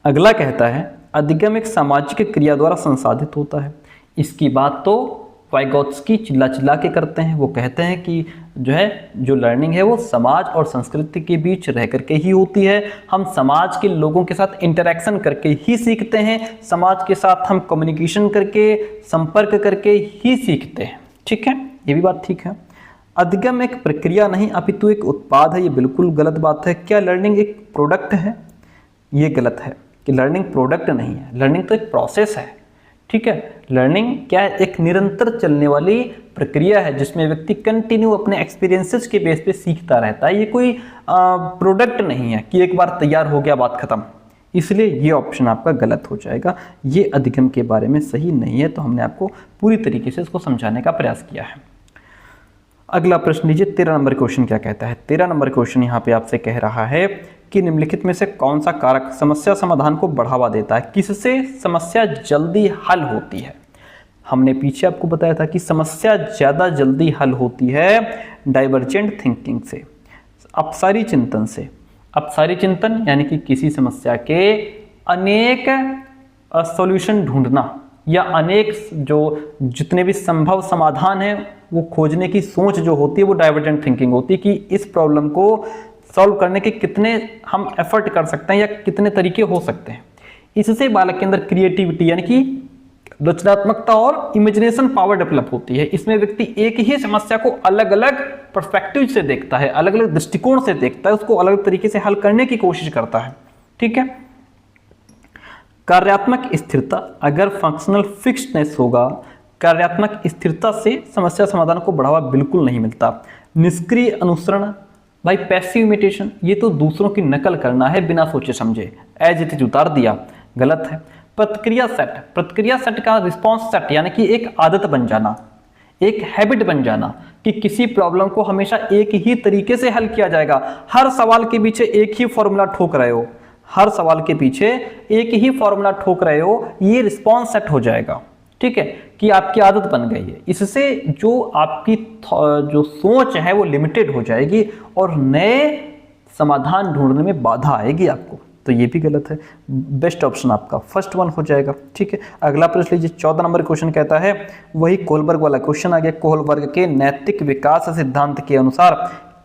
S1: अगला कहता है अधिगम एक सामाजिक क्रिया द्वारा संसाधित होता है। इसकी बात तो वाइगोत्स्की चिल्ला चिल्ला के करते हैं। वो कहते हैं कि जो लर्निंग है वो समाज और संस्कृति के बीच रह करके ही होती है। हम समाज के लोगों के साथ इंटरेक्शन करके ही सीखते हैं, समाज के साथ हम कम्युनिकेशन करके, संपर्क करके ही सीखते हैं। ठीक है, ये भी बात ठीक है। अधिगम एक प्रक्रिया नहीं अपितु एक उत्पाद है, ये बिल्कुल गलत बात है। क्या लर्निंग एक प्रोडक्ट है? ये गलत है कि लर्निंग प्रोडक्ट नहीं है, लर्निंग तो एक प्रोसेस है। ठीक है, लर्निंग क्या है? एक निरंतर चलने वाली प्रक्रिया है जिसमें व्यक्ति कंटिन्यू अपने एक्सपीरियंसेस के बेस पे सीखता रहता है। ये कोई प्रोडक्ट नहीं है कि एक बार तैयार हो गया बात खत्म। इसलिए ये ऑप्शन आपका गलत हो जाएगा, ये अधिगम के बारे में सही नहीं है। तो हमने आपको पूरी तरीके से इसको समझाने का प्रयास किया है। अगला प्रश्न लीजिए, 13 नंबर क्वेश्चन क्या कहता है? 13 नंबर क्वेश्चन यहाँ पे आपसे कह रहा है कि निम्नलिखित में से कौन सा कारक समस्या समाधान को बढ़ावा देता है? किससे समस्या जल्दी हल होती है? हमने पीछे आपको बताया था कि समस्या ज़्यादा जल्दी हल होती है डाइवर्जेंट थिंकिंग से, अपसारी चिंतन से। अपसारी चिंतन यानी कि किसी समस्या के अनेक सॉल्यूशन ढूंढना या अनेक जितने भी संभव समाधान है वो खोजने की सोच जो होती है वो डाइवर्जेंट थिंकिंग होती है कि इस प्रॉब्लम को सॉल्व करने के कितने हम एफर्ट कर सकते हैं या कितने तरीके हो सकते हैं। इससे बालक के अंदर क्रिएटिविटी यानी कि रचनात्मकता और इमेजिनेशन पावर डेवलप होती है। इसमें व्यक्ति एक ही समस्या को अलग अलग पर्सपेक्टिव से देखता है, अलग अलग दृष्टिकोण से देखता है, उसको अलग अलग तरीके से हल करने की कोशिश करता है। ठीक है, कार्यात्मक स्थिरता, अगर फंक्शनल फिक्स्डनेस होगा, कार्यात्मक स्थिरता से समस्या समाधान को बढ़ावा बिल्कुल नहीं मिलता। निष्क्रिय अनुसरण, भाई पैसिव इमिटेशन, ये तो दूसरों की नकल करना है बिना सोचे समझे, एज इट इज उतार दिया, गलत है। प्रतिक्रिया सेट, प्रतिक्रिया सेट का रिस्पॉन्स सेट यानी कि एक आदत बन जाना, एक हैबिट बन जाना कि किसी प्रॉब्लम को हमेशा एक ही तरीके से हल किया जाएगा। हर सवाल के पीछे एक ही फॉर्मूला ठोक रहे हो, हर सवाल के पीछे एक ही फॉर्मूला ठोक रहे हो, ये रिस्पॉन्स सेट हो जाएगा। ठीक है, कि आपकी आदत बन गई है। इससे जो आपकी जो सोच है वो लिमिटेड हो जाएगी और नए समाधान ढूंढने में बाधा आएगी आपको। तो ये भी गलत है, बेस्ट ऑप्शन आपका फर्स्ट वन हो जाएगा। ठीक है, अगला प्रश्न लीजिए, 14 नंबर क्वेश्चन कहता है, वही कोहलबर्ग वाला क्वेश्चन आ गया। कोहलबर्ग के नैतिक विकास सिद्धांत के अनुसार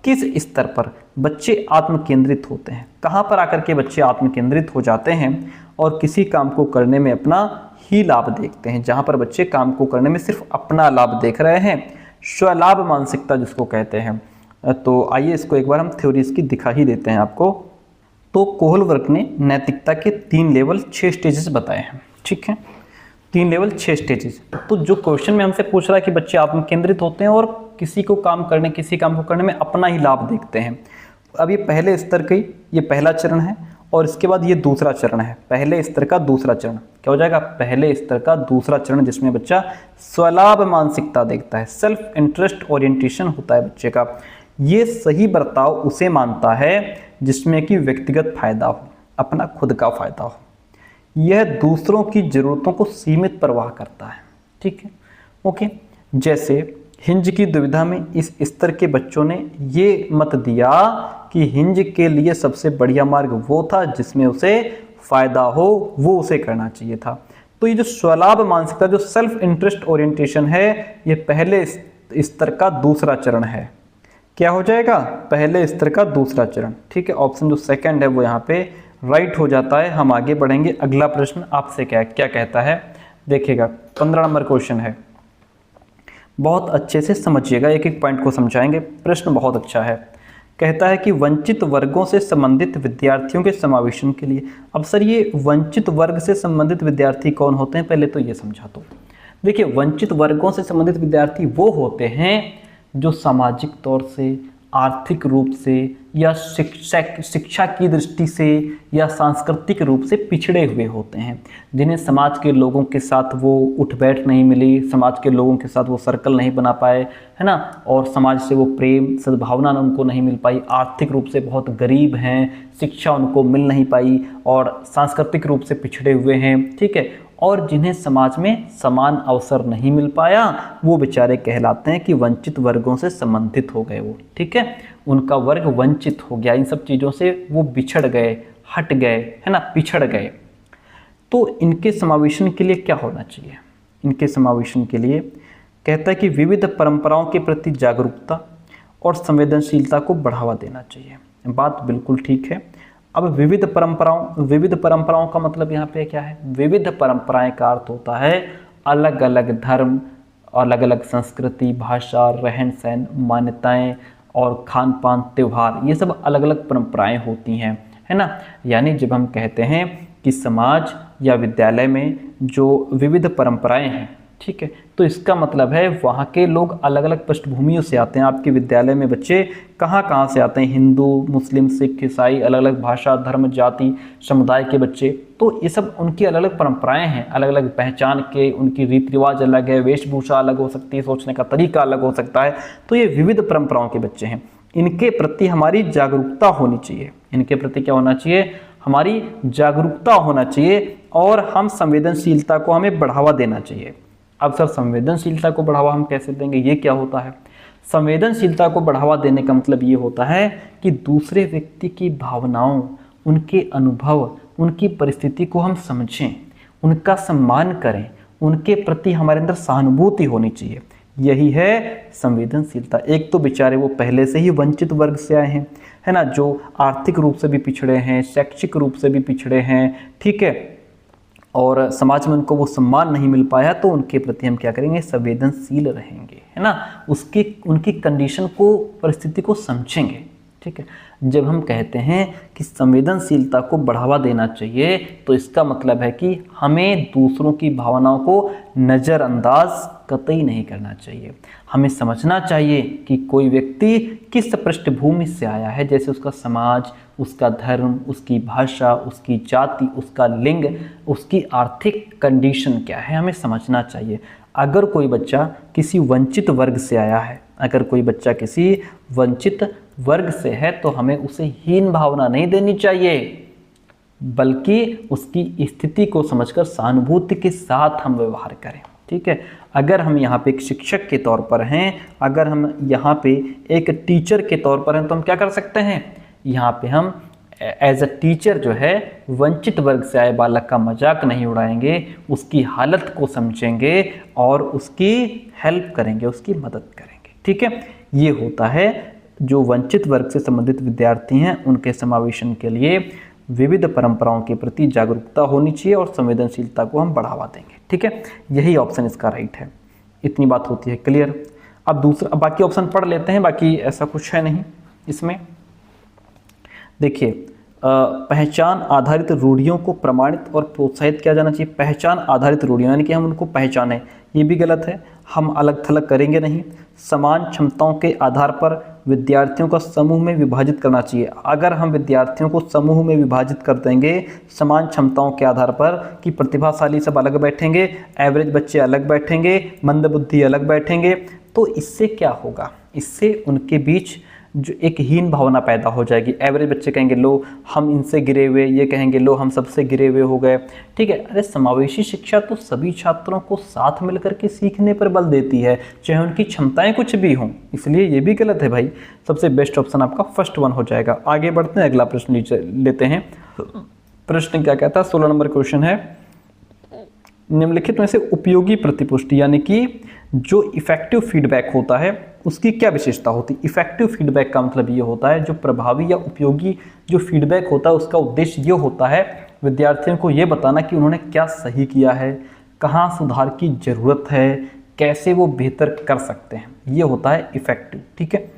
S1: किस स्तर पर बच्चे आत्म केंद्रित होते हैं? कहाँ पर आकर के बच्चे आत्म केंद्रित हो जाते हैं और किसी काम को करने में अपना ही लाभ देखते हैं? जहाँ पर बच्चे काम को करने में सिर्फ अपना लाभ देख रहे हैं, स्वलाभ मानसिकता जिसको कहते हैं। तो आइए इसको एक बार हम थ्योरी इसकी दिखा ही देते हैं आपको। तो कोहलबर्ग ने नैतिकता के 3 लेवल 6 स्टेजेस बताए हैं। ठीक है, 3 लेवल 6 स्टेजेस। तो जो क्वेश्चन में हमसे पूछ रहा है कि बच्चे आत्म केंद्रित होते हैं और किसी काम को करने में अपना ही लाभ देखते हैं। अब ये पहले स्तर की ये पहला चरण है और इसके बाद ये दूसरा चरण है। पहले स्तर का दूसरा चरण क्या हो जाएगा? पहले स्तर का दूसरा चरण, जिसमें बच्चा स्वलाभ मानसिकता देखता है, सेल्फ इंटरेस्ट ओरिएंटेशन होता है बच्चे का। ये सही बर्ताव उसे मानता है जिसमें कि व्यक्तिगत फायदा हो, अपना खुद का फायदा हो। यह दूसरों की जरूरतों को सीमित परवाह करता है। ठीक है, ओके। जैसे हिंज की दुविधा में इस स्तर के बच्चों ने ये मत दिया कि हिंज के लिए सबसे बढ़िया मार्ग वो था जिसमें उसे फायदा हो, वो उसे करना चाहिए था। तो ये जो स्वलाभ मानसिकता, जो सेल्फ इंटरेस्ट ओरिएंटेशन है, ये पहले स्तर का दूसरा चरण है। क्या हो जाएगा? पहले स्तर का दूसरा चरण। ठीक है, ऑप्शन जो सेकंड है वो यहाँ पे राइट हो जाता है। हम आगे बढ़ेंगे। अगला प्रश्न आपसे क्या कहता है देखिएगा, 15 नंबर क्वेश्चन है। बहुत अच्छे से समझिएगा, एक एक पॉइंट को समझाएंगे। प्रश्न बहुत अच्छा है। कहता है कि वंचित वर्गों से संबंधित विद्यार्थियों के समावेशन के लिए। अब सर ये वंचित वर्ग से संबंधित विद्यार्थी कौन होते हैं, पहले तो ये समझा दो। देखिए, वंचित वर्गों से संबंधित विद्यार्थी वो होते हैं जो सामाजिक तौर से, आर्थिक रूप से या शिक्षा की दृष्टि से या सांस्कृतिक रूप से पिछड़े हुए होते हैं, जिन्हें समाज के लोगों के साथ वो उठ बैठ नहीं मिली, समाज के लोगों के साथ वो सर्कल नहीं बना पाए, है ना, और समाज से वो प्रेम सद्भावना उनको नहीं मिल पाई, आर्थिक रूप से बहुत गरीब हैं, शिक्षा उनको मिल नहीं पाई और सांस्कृतिक रूप से पिछड़े हुए हैं, ठीक है, और जिन्हें समाज में समान अवसर नहीं मिल पाया, वो बेचारे कहलाते हैं कि वंचित वर्गों से संबंधित हो गए वो, ठीक है, उनका वर्ग वंचित हो गया, इन सब चीज़ों से वो बिछड़ गए, हट गए, है ना, पिछड़ गए। तो इनके समावेशन के लिए क्या होना चाहिए? इनके समावेशन के लिए कहता है कि विविध परंपराओं के प्रति जागरूकता और संवेदनशीलता को बढ़ावा देना चाहिए। बात बिल्कुल ठीक है। अब विविध परंपराओं का मतलब यहाँ पे क्या है? विविध परंपराएं का अर्थ होता है अलग अलग धर्म, अलग अलग संस्कृति, भाषा, रहन सहन, मान्यताएं और खान पान, त्यौहार, ये सब अलग अलग परंपराएं होती हैं, है ना। यानी जब हम कहते हैं कि समाज या विद्यालय में जो विविध परंपराएं हैं, ठीक है, तो इसका मतलब है वहाँ के लोग अलग अलग पृष्ठभूमियों से आते हैं। आपके विद्यालय में बच्चे कहाँ से आते हैं? हिंदू, मुस्लिम, सिख, ईसाई, अलग अलग भाषा, धर्म, जाति, समुदाय के बच्चे। तो ये सब उनकी अलग अलग परंपराएं हैं, अलग अलग पहचान के, उनकी रीति रिवाज अलग है, वेशभूषा अलग हो सकती है, सोचने का तरीका अलग हो सकता है। तो ये विविध परंपराओं के बच्चे हैं, इनके प्रति हमारी जागरूकता होनी चाहिए। इनके प्रति क्या होना चाहिए? हमारी जागरूकता होना चाहिए और हम संवेदनशीलता को हमें बढ़ावा देना चाहिए। अब सर संवेदनशीलता को बढ़ावा हम कैसे देंगे? ये क्या होता है? संवेदनशीलता को बढ़ावा देने का मतलब ये होता है कि दूसरे व्यक्ति की भावनाओं, उनके अनुभव, उनकी परिस्थिति को हम समझें, उनका सम्मान करें, उनके प्रति हमारे अंदर सहानुभूति होनी चाहिए। यही है संवेदनशीलता। एक तो बेचारे वो पहले से ही वंचित वर्ग से आए हैं, है ना, जो आर्थिक रूप से भी पिछड़े हैं, शैक्षिक रूप से भी पिछड़े हैं, ठीक है, और समाज में उनको वो सम्मान नहीं मिल पाया, तो उनके प्रति हम क्या करेंगे? संवेदनशील रहेंगे, है ना, उनकी कंडीशन को, परिस्थिति को समझेंगे, ठीक है। जब हम कहते हैं कि संवेदनशीलता को बढ़ावा देना चाहिए, तो इसका मतलब है कि हमें दूसरों की भावनाओं को नज़रअंदाज कतई नहीं करना चाहिए। हमें समझना चाहिए कि कोई व्यक्ति किस पृष्ठभूमि से आया है, जैसे उसका समाज, उसका धर्म, उसकी भाषा, उसकी जाति, उसका लिंग, उसकी आर्थिक कंडीशन क्या है, हमें समझना चाहिए। अगर कोई बच्चा किसी वंचित वर्ग से आया है, अगर कोई बच्चा किसी वंचित वर्ग से है, तो हमें उसे हीन भावना नहीं देनी चाहिए, बल्कि उसकी स्थिति को समझकर सहानुभूति के साथ हम व्यवहार करें, ठीक है। अगर हम यहाँ पे एक शिक्षक के तौर पर हैं, अगर हम यहाँ पे एक टीचर के तौर पर हैं, तो हम क्या कर सकते हैं? यहाँ पे हम एज अ टीचर जो है वंचित वर्ग से आए बालक का मजाक नहीं उड़ाएंगे, उसकी हालत को समझेंगे और उसकी हेल्प करेंगे, उसकी मदद करेंगे, ठीक है। ये होता है जो वंचित वर्ग से संबंधित विद्यार्थी हैं, उनके समावेशन के लिए विविध परंपराओं के प्रति जागरूकता होनी चाहिए और संवेदनशीलता को हम बढ़ावा देंगे, ठीक है। यही ऑप्शन इसका राइट है। इतनी बात होती है क्लियर। अब बाकी ऑप्शन पढ़ लेते हैं, बाकी ऐसा कुछ है नहीं इसमें। देखिए, पहचान आधारित रूढ़ियों को प्रमाणित और प्रोत्साहित किया जाना चाहिए। पहचान आधारित रूढ़ियाँ यानी कि हम उनको पहचानें, ये भी गलत है, हम अलग थलग करेंगे नहीं। समान क्षमताओं के आधार पर विद्यार्थियों का समूह में विभाजित करना चाहिए। अगर हम विद्यार्थियों को समूह में विभाजित कर देंगे समान क्षमताओं के आधार पर, कि प्रतिभाशाली सब अलग बैठेंगे, एवरेज बच्चे अलग बैठेंगे, मंदबुद्धि अलग बैठेंगे, तो इससे क्या होगा? इससे उनके बीच जो एक हीन भावना पैदा हो जाएगी। एवरेज बच्चे कहेंगे लो हम इनसे गिरे हुए, ये कहेंगे लो हम सबसे गिरे हुए हो गए, ठीक है। अरे समावेशी शिक्षा तो सभी छात्रों को साथ मिलकर के सीखने पर बल देती है, चाहे उनकी क्षमताएं कुछ भी हों, इसलिए ये भी गलत है भाई। सबसे बेस्ट ऑप्शन आपका फर्स्ट वन हो जाएगा। आगे बढ़ते हैं, अगला प्रश्न लेते हैं। प्रश्न क्या कहता है? 16 नंबर क्वेश्चन है, निम्नलिखित में से उपयोगी प्रतिपुष्टि यानी कि जो इफेक्टिव फीडबैक होता है उसकी क्या विशेषता होती है? इफेक्टिव फीडबैक का मतलब ये होता है जो प्रभावी या उपयोगी जो फीडबैक होता है उसका उद्देश्य ये होता है विद्यार्थियों को ये बताना कि उन्होंने क्या सही किया है, कहाँ सुधार की ज़रूरत है, कैसे वो बेहतर कर सकते हैं, ये होता है इफेक्टिव, ठीक है।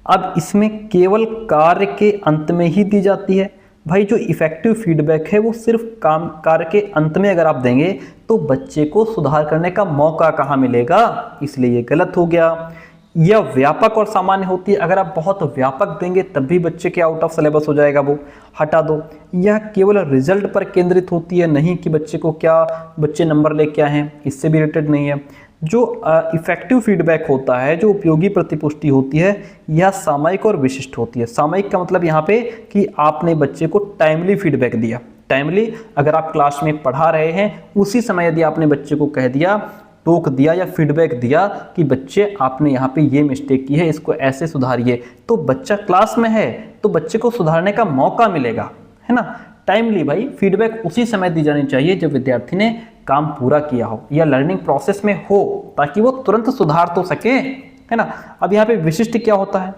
S1: अब इसमें केवल कार्य के अंत में ही दी जाती है। भाई जो इफेक्टिव फीडबैक है वो सिर्फ कार्य के अंत में अगर आप देंगे तो बच्चे को सुधार करने का मौका कहाँ मिलेगा, इसलिए ये गलत हो गया। यह व्यापक और सामान्य होती है। अगर आप बहुत व्यापक देंगे तब भी बच्चे के आउट ऑफ सिलेबस हो जाएगा, वो हटा दो। यह केवल रिजल्ट पर केंद्रित होती है, नहीं कि बच्चे को क्या बच्चे नंबर ले क्या हैं, इससे भी रिलेटेड नहीं है। जो इफेक्टिव फीडबैक होता है, जो उपयोगी प्रतिपुष्टि होती है, यह सामयिक और विशिष्ट होती है। सामयिक का मतलब यहाँ पे कि आपने बच्चे को टाइमली फीडबैक दिया। टाइमली अगर आप क्लास में पढ़ा रहे हैं उसी समय यदि आपने बच्चे को कह दिया, टोक दिया या फीडबैक दिया कि बच्चे आपने यहाँ पे ये मिस्टेक की है, इसको ऐसे सुधारिए, तो बच्चा क्लास में है तो बच्चे को सुधारने का मौका मिलेगा, है ना। टाइमली भाई फीडबैक उसी समय दी जानी चाहिए जब विद्यार्थी ने काम पूरा किया हो या लर्निंग प्रोसेस में हो, ताकि वो तुरंत सुधार तो सके, है ना। अब यहाँ पे विशिष्ट क्या होता है?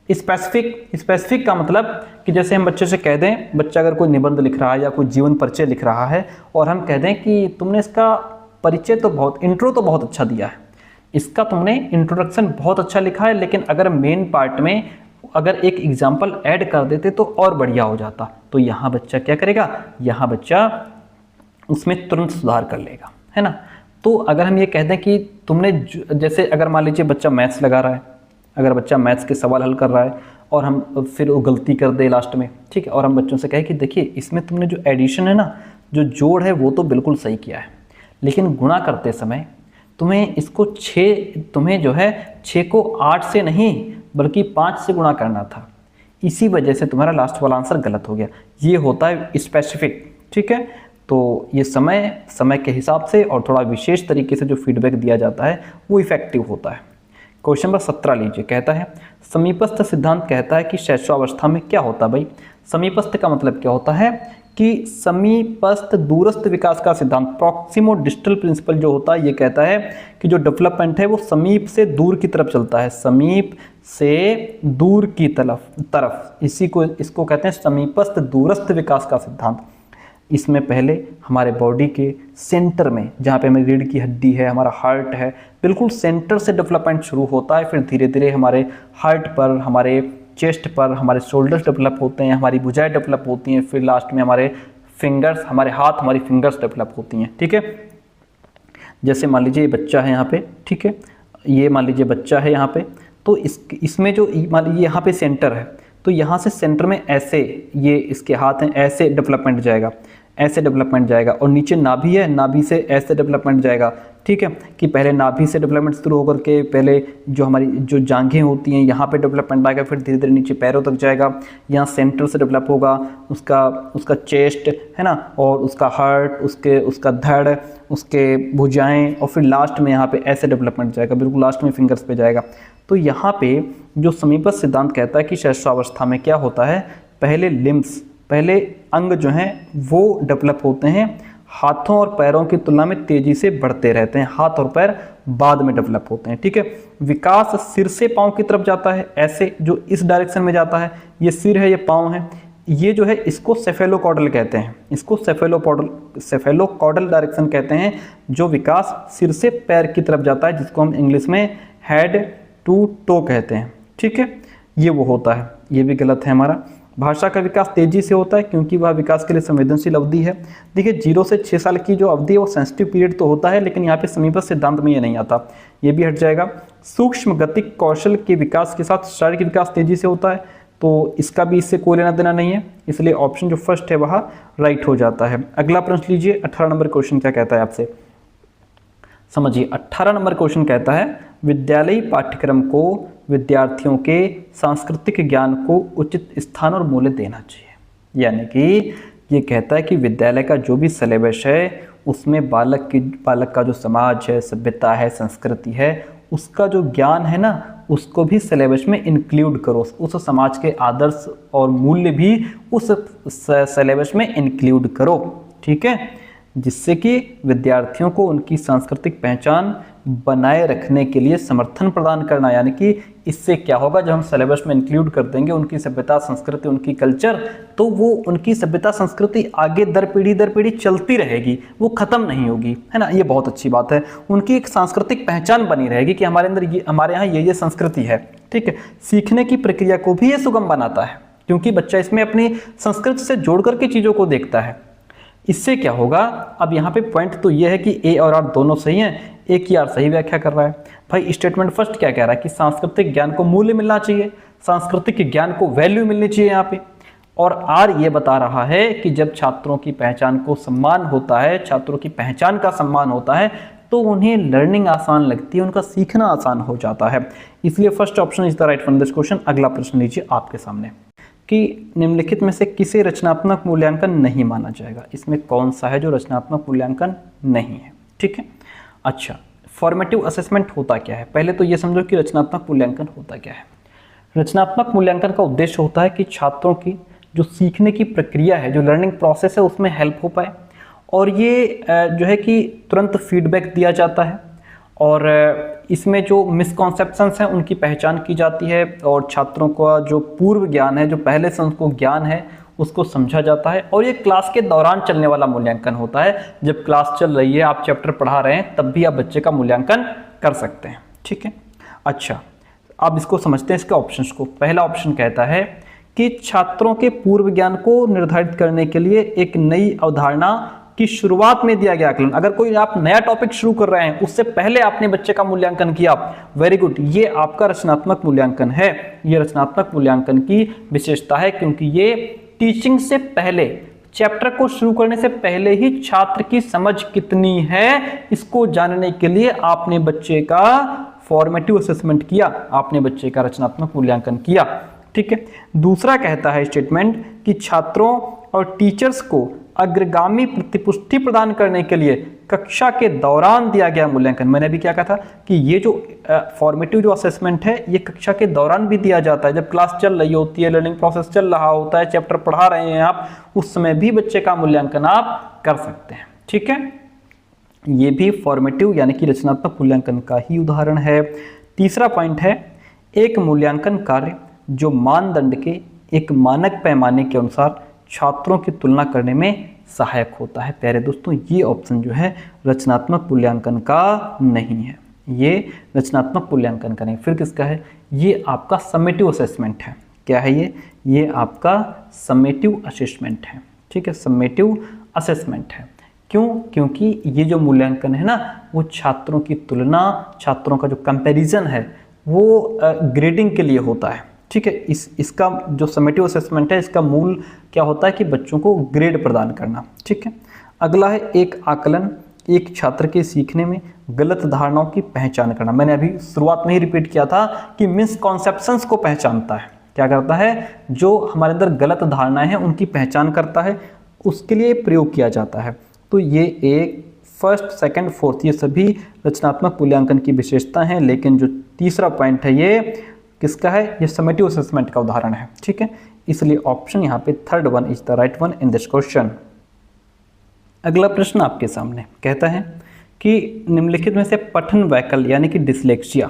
S1: स्पेसिफिक का मतलब कि जैसे हम बच्चे से कह दें, बच्चा अगर कोई निबंध लिख रहा है या कोई जीवन परिचय लिख रहा है और हम कह दें कि तुमने इसका परिचय तो बहुत, इंट्रो तो बहुत अच्छा दिया है, इसका तुमने इंट्रोडक्शन बहुत अच्छा लिखा है, लेकिन अगर मेन पार्ट में अगर एक एग्जाम्पल ऐड कर देते तो और बढ़िया हो जाता। तो यहाँ बच्चा क्या करेगा? यहाँ बच्चा उसमें तुरंत सुधार कर लेगा, है ना। तो अगर हम ये कह दें कि तुमने जैसे अगर मान लीजिए बच्चा मैथ्स लगा रहा है, अगर बच्चा मैथ्स के सवाल हल कर रहा है और हम फिर वो गलती कर दे लास्ट में, ठीक है, और हम बच्चों से कहें कि देखिए इसमें तुमने जो एडिशन है ना, जो जोड़ है वो तो बिल्कुल सही किया है, लेकिन गुणा करते समय तुम्हें इसको 6 को 8 से नहीं बल्कि 5 से गुणा करना था, इसी वजह से तुम्हारा लास्ट वाला आंसर गलत हो गया। ये होता है स्पेसिफिक, ठीक है। तो ये समय के हिसाब से और थोड़ा विशेष तरीके से जो फीडबैक दिया जाता है वो इफेक्टिव होता है। क्वेश्चन नंबर 17 लीजिए, कहता है समीपस्थ सिद्धांत कहता है कि शैशवावस्था में क्या होता है भाई? समीपस्थ का मतलब क्या होता है कि समीपस्थ दूरस्थ विकास का सिद्धांत, प्रॉक्सिमो डिस्टल प्रिंसिपल जो होता है, ये कहता है कि जो डेवलपमेंट है वो समीप से दूर की तरफ चलता है, समीप से दूर की तरफ इसको कहते हैं समीपस्थ दूरस्थ विकास का सिद्धांत। इसमें पहले हमारे बॉडी के सेंटर में, जहाँ पे हमारी रीढ़ की हड्डी है, हमारा हार्ट है, बिल्कुल सेंटर से डेवलपमेंट शुरू होता है, फिर धीरे धीरे हमारे हार्ट पर, हमारे चेस्ट पर, हमारे शोल्डर्स डेवलप होते हैं, हमारी भुजाएं डेवलप होती हैं, फिर लास्ट में हमारे फिंगर्स, हमारे हाथ, हमारी फिंगर्स डेवलप होती हैं, ठीक है। जैसे मान लीजिए ये बच्चा है यहाँ पे, ठीक है, ये मान लीजिए बच्चा है यहाँ पे, तो इसमें जो मान लीजिए यहाँ पे सेंटर है, तो यहाँ से सेंटर में ऐसे ये इसके हाथ हैं, ऐसे डेवलपमेंट जाएगा, ऐसे डेवलपमेंट जाएगा, और नीचे नाभि है, नाभि से ऐसे डेवलपमेंट जाएगा, ठीक है, कि पहले नाभि से डेवलपमेंट शुरू होकर के पहले जो हमारी जो जांघें होती हैं यहाँ पे डेवलपमेंट आएगा, फिर धीरे धीरे नीचे पैरों तक जाएगा, यहाँ सेंटर से डेवलप होगा उसका चेस्ट, है ना, और उसका हार्ट, उसका धड़, उसके भुजाएं, और फिर लास्ट में यहाँ पे ऐसे डेवलपमेंट जाएगा, बिल्कुल लास्ट में फिंगर्स पे जाएगा। तो यहाँ पे जो समीपस्थ सिद्धांत कहता है कि शैशवावस्था में क्या होता है, पहले लिम्स, पहले अंग जो हैं वो डेवलप होते हैं, हाथों और पैरों की तुलना में तेजी से बढ़ते रहते हैं, हाथ और पैर बाद में डेवलप होते हैं, ठीक है। विकास सिर से पांव की तरफ जाता है, ऐसे जो इस डायरेक्शन में जाता है, ये सिर है, ये पांव है, ये जो है इसको सेफेलोकॉडल कहते हैं, इसको सेफेलोकॉडल डायरेक्शन कहते हैं, जो विकास सिर से पैर की तरफ जाता है, जिसको हम इंग्लिश में हेड टू टो कहते हैं, ठीक है। ये वो होता है, ये भी गलत है हमारा। भाषा का विकास तेजी से होता है क्योंकि वह विकास के लिए संवेदनशील अवधि है। देखिए 0 से 6 साल की जो अवधि है वो सेंसिटिव पीरियड तो होता है, लेकिन यहाँ पे समीपस्थ सिद्धांत में ये नहीं आता, ये भी हट जाएगा। सूक्ष्म गतिक कौशल के विकास के साथ शारीरिक विकास तेजी से होता है, तो इसका भी इससे कोई लेना देना नहीं है, इसलिए ऑप्शन जो फर्स्ट है वह राइट हो जाता है। अगला प्रश्न लीजिए, 18 नंबर क्वेश्चन क्या कहता है आपसे, समझिए। 18 नंबर क्वेश्चन कहता है विद्यालयी पाठ्यक्रम को विद्यार्थियों के सांस्कृतिक ज्ञान को उचित स्थान और मूल्य देना चाहिए। यानी कि ये कहता है कि विद्यालय का जो भी सिलेबस है उसमें बालक का जो समाज है, सभ्यता है, संस्कृति है, उसका जो ज्ञान है ना, उसको भी सिलेबस में इंक्लूड करो, उस समाज के आदर्श और मूल्य भी उस सिलेबस में इंक्लूड करो, ठीक है, जिससे कि विद्यार्थियों को उनकी सांस्कृतिक पहचान बनाए रखने के लिए समर्थन प्रदान करना। यानी कि इससे क्या होगा, जब हम सिलेबस में इंक्लूड कर देंगे उनकी सभ्यता, संस्कृति, उनकी कल्चर, तो वो उनकी सभ्यता, संस्कृति आगे दर पीढ़ी चलती रहेगी, वो ख़त्म नहीं होगी, है ना। ये बहुत अच्छी बात है, उनकी एक सांस्कृतिक पहचान बनी रहेगी कि हमारे अंदर हमारे यहाँ ये संस्कृति है, ठीक है। सीखने की प्रक्रिया को भी ये सुगम बनाता है क्योंकि बच्चा इसमें अपनी संस्कृति से जोड़ करके चीज़ों को देखता है। इससे क्या होगा, अब यहाँ पे पॉइंट तो ये है कि ए और आर दोनों सही हैं, एक ही आर सही व्याख्या कर रहा है। भाई स्टेटमेंट फर्स्ट क्या कह रहा है कि सांस्कृतिक ज्ञान को मूल्य मिलना चाहिए, सांस्कृतिक ज्ञान को वैल्यू मिलनी चाहिए यहाँ पे। और आर ये बता रहा है कि जब छात्रों की पहचान को सम्मान होता है, छात्रों की पहचान का सम्मान होता है, तो उन्हें लर्निंग आसान लगती है, उनका सीखना आसान हो जाता है। इसलिए first option is the right one this question. अगला प्रश्न लीजिए आपके सामने कि निम्नलिखित में से किसे रचनात्मक मूल्यांकन नहीं माना जाएगा। इसमें कौन सा है जो रचनात्मक मूल्यांकन नहीं है? ठीक है, अच्छा, फॉर्मेटिव असेसमेंट होता क्या है? पहले तो ये समझो कि रचनात्मक मूल्यांकन होता क्या है। रचनात्मक मूल्यांकन का उद्देश्य होता है कि छात्रों की जो सीखने की प्रक्रिया है, जो लर्निंग प्रोसेस है, उसमें हेल्प हो पाए, और ये जो है कि तुरंत फीडबैक दिया जाता है, और इसमें जो मिसकॉन्सेप्शंस हैं उनकी पहचान की जाती है, और छात्रों का जो पूर्व ज्ञान है, जो पहले से उनको ज्ञान है, उसको समझा जाता है। और ये क्लास के दौरान चलने वाला मूल्यांकन होता है। जब क्लास चल रही है, आप चैप्टर पढ़ा रहे हैं, तब भी आप बच्चे का मूल्यांकन कर सकते हैं। ठीक है, अच्छा, अब इसको समझते हैं, इसके ऑप्शंस को। पहला ऑप्शन कहता है कि छात्रों के पूर्व ज्ञान को निर्धारित करने के लिए एक नई अवधारणा की शुरुआत में दिया गया आकलन। अगर कोई आप नया टॉपिक शुरू कर रहे हैं, उससे पहले आपने बच्चे का मूल्यांकन किया, वेरी गुड, ये आपका रचनात्मक मूल्यांकन है। ये रचनात्मक मूल्यांकन की विशेषता है, क्योंकि ये टीचिंग से पहले, चैप्टर को शुरू करने से पहले ही छात्र की समझ कितनी है, इसको जानने के लिए आपने बच्चे का फॉर्मेटिव असेसमेंट किया, आपने बच्चे का रचनात्मक मूल्यांकन किया। ठीक है, दूसरा कहता है स्टेटमेंट कि छात्रों और टीचर्स को अग्रगामी प्रतिपुष्टि प्रदान करने के लिए कक्षा के दौरान दिया गया मूल्यांकन। मैंने अभी क्या कहा था कि ये जो फॉर्मेटिव जो असेसमेंट है, ये कक्षा के दौरान भी दिया जाता है। जब क्लास चल रही होती है, लर्निंग प्रोसेस चल रहा होता है, चैप्टर पढ़ा रहे हैं आप, उस समय भी बच्चे का मूल्यांकन आप कर सकते हैं। ठीक है, ये भी फॉर्मेटिव यानी कि रचनात्मक मूल्यांकन का ही उदाहरण है। तीसरा पॉइंट है, एक मूल्यांकन कार्य जो मानदंड के एक मानक पैमाने के अनुसार छात्रों की तुलना करने में सहायक होता है। प्यारे दोस्तों, ये ऑप्शन जो है रचनात्मक मूल्यांकन का नहीं है, ये रचनात्मक मूल्यांकन का नहीं। फिर किसका है? ये आपका समेटिव असेसमेंट है। क्या है ये आपका समेटिव असेसमेंट है। ठीक है, समेटिव असेसमेंट है। क्यों? क्योंकि ये जो मूल्यांकन है ना, वो छात्रों की तुलना, छात्रों का जो कंपैरिजन है, वो ग्रेडिंग के लिए होता है। ठीक है, इसका जो समेटिव असेसमेंट है, इसका मूल क्या होता है कि बच्चों को ग्रेड प्रदान करना। ठीक है, अगला है एक आकलन एक छात्र के सीखने में गलत धारणाओं की पहचान करना। मैंने अभी शुरुआत में ही रिपीट किया था कि मिसकॉन्सेप्शंस को पहचानता है। क्या करता है? जो हमारे अंदर गलत धारणाएं हैं उनकी पहचान करता है, उसके लिए प्रयोग किया जाता है। तो ये एक फर्स्ट, सेकंड, फोर्थ, ये सभी रचनात्मक मूल्यांकन की विशेषता हैं। लेकिन जो तीसरा पॉइंट है, ये किसका है? ये समेटिव असेसमेंट का उदाहरण है। ठीक है, इसलिए ऑप्शन यहाँ पे third one is the right one in this question. अगला प्रश्न आपके सामने कहता है कि निम्नलिखित में से पठन वैकल्य यानी कि डिसलेक्सिया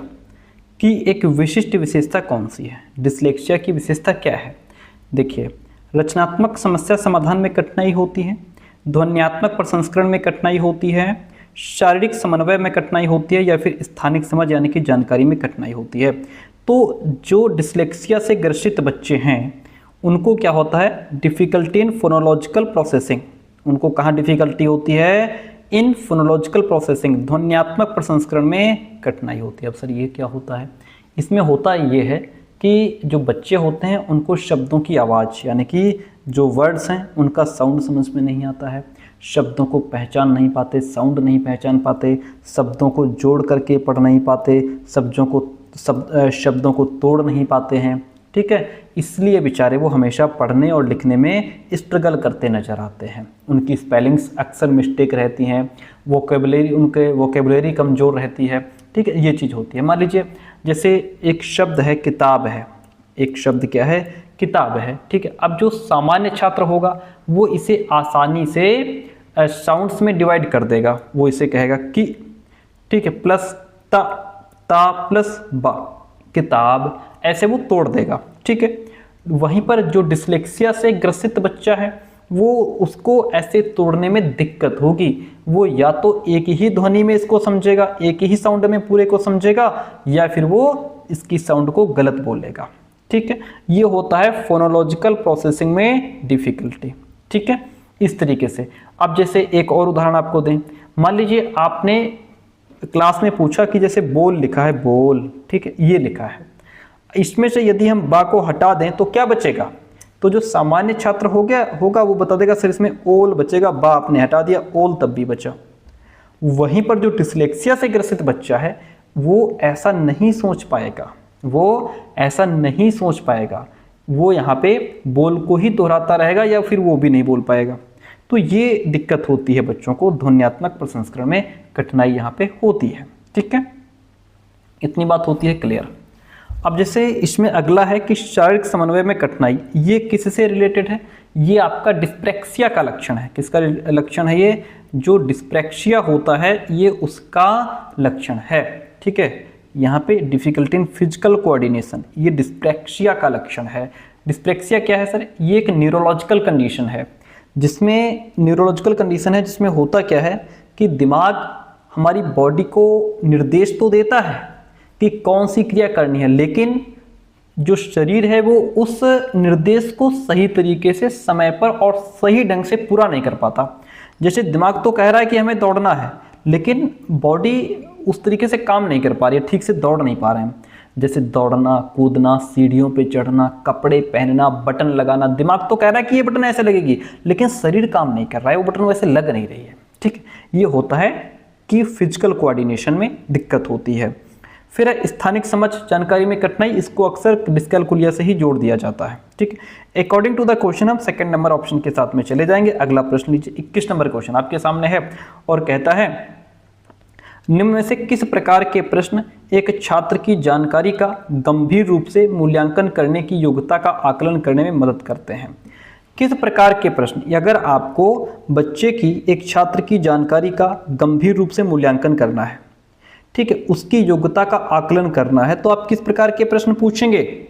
S1: की एक विशिष्ट विशेषता कौन सी है? डिसलेक्सिया की विशेषता क्या है? देखिए, रचनात्मक समस्या समाधान में कठिनाई होती है, ध्वन्यात्मक प्रसंस्करण में कठिनाई होती है, शारीरिक समन्वय में कठिनाई होती है, या फिर स्थानिक समझ यानी कि जानकारी में कठिनाई होती है। तो जो डिसलेक्सिया से ग्रसित बच्चे हैं उनको क्या होता है? Difficulty in phonological processing. उनको कहाँ डिफ़िकल्टी होती है? इन फोनोलॉजिकल प्रोसेसिंग, ध्वन्यात्मक प्रसंस्करण में कठिनाई होती है। अब सर ये क्या होता है? इसमें होता ये है कि जो बच्चे होते हैं उनको शब्दों की आवाज़ यानी कि जो वर्ड्स हैं उनका साउंड समझ में नहीं आता है, शब्दों को पहचान नहीं पाते, साउंड नहीं पहचान पाते, शब्दों को जोड़ करके पढ़ नहीं पाते, शब्दों को तोड़ नहीं पाते हैं। ठीक है, इसलिए बेचारे वो हमेशा पढ़ने और लिखने में स्ट्रगल करते नज़र आते हैं। उनकी स्पेलिंग्स अक्सर मिस्टेक रहती हैं, उनके वोकेबुलरी कमज़ोर रहती है। ठीक है, ये चीज़ होती है। मान लीजिए जैसे एक शब्द है किताब है, एक शब्द क्या है? किताब है। ठीक है, अब जो सामान्य छात्र होगा वो इसे आसानी से साउंड्स में डिवाइड कर देगा। वो इसे कहेगा कि, ठीक है, प्लस ता प्लस बा, किताब, ऐसे वो तोड़ देगा। ठीक है, वहीं पर जो डिसलेक्सिया से ग्रसित बच्चा है वो उसको ऐसे तोड़ने में दिक्कत होगी। वो या तो एक ही ध्वनि में इसको समझेगा, एक ही साउंड में पूरे को समझेगा, या फिर वो इसकी साउंड को गलत बोलेगा। ठीक है, ये होता है फोनोलॉजिकल प्रोसेसिंग में डिफिकल्टी। ठीक है, इस तरीके से। अब जैसे एक और उदाहरण आपको दें, मान लीजिए आपने क्लास में पूछा कि जैसे बोल लिखा है, बोल, ठीक है, ये लिखा है, इसमें से यदि हम बा को हटा दें तो क्या बचेगा? तो जो सामान्य छात्र होगा वो बता देगा सर इसमें ओल बचेगा, बा आपने हटा दिया, ओल तब भी बचा। वहीं पर जो डिसलेक्सिया से ग्रसित बच्चा है वो ऐसा नहीं सोच पाएगा, वो यहाँ पे बोल को ही दोहराता रहेगा या फिर वो भी नहीं बोल पाएगा। तो ये दिक्कत होती है बच्चों को, ध्वन्यात्मक प्रसंस्करण में कठिनाई यहाँ पे होती है, ठीक है, इतनी बात होती है क्लियर। अब जैसे इसमें अगला है कि शारीरिक समन्वय में कठिनाई, ये किससे रिलेटेड है? ये आपका डिस्प्रेक्सिया का लक्षण है। किसका लक्षण है ये? जो डिस्प्रेक्सिया होता है ये उसका लक्षण है, ठीक है। यहाँ पे डिफिकल्टी इन फिजिकल कोऑर्डिनेशन, ये डिस्प्रेक्सिया का लक्षण है। डिस्प्रेक्सिया क्या है सर? ये एक न्यूरोलॉजिकल कंडीशन है, जिसमें होता क्या है कि दिमाग हमारी बॉडी को निर्देश तो देता है कि कौन सी क्रिया करनी है, लेकिन जो शरीर है वो उस निर्देश को सही तरीके से समय पर और सही ढंग से पूरा नहीं कर पाता। जैसे दिमाग तो कह रहा है कि हमें दौड़ना है, लेकिन बॉडी उस तरीके से काम नहीं कर पा रही है, ठीक से दौड़ नहीं पा रहे हैं। जैसे दौड़ना, कूदना, सीढ़ियों पे चढ़ना, कपड़े पहनना, बटन लगाना, दिमाग तो कह रहा है कि ये बटन ऐसे लगेगी, लेकिन शरीर काम नहीं कर रहा है, वो बटन वैसे लग नहीं रही है, ठीक। ये होता है कि फिजिकल कोऑर्डिनेशन में दिक्कत होती है। फिर है स्थानिक समझ जानकारी में कठिनाई, इसको अक्सर डिस्कैलकुलिया से ही जोड़ दिया जाता है, ठीक है। अकॉर्डिंग टू द क्वेश्चन हम सेकंड नंबर ऑप्शन के साथ में चले जाएंगे। अगला प्रश्न लीजिए, 21 नंबर क्वेश्चन आपके सामने है और कहता है निम्न में से किस प्रकार के प्रश्न एक छात्र की जानकारी का गंभीर रूप से मूल्यांकन करने की योग्यता का आकलन करने में मदद करते हैं? किस प्रकार के प्रश्न, अगर आपको बच्चे की, एक छात्र की जानकारी का गंभीर रूप से मूल्यांकन करना है, ठीक है, उसकी योग्यता का आकलन करना है, तो आप किस प्रकार के प्रश्न पूछेंगे?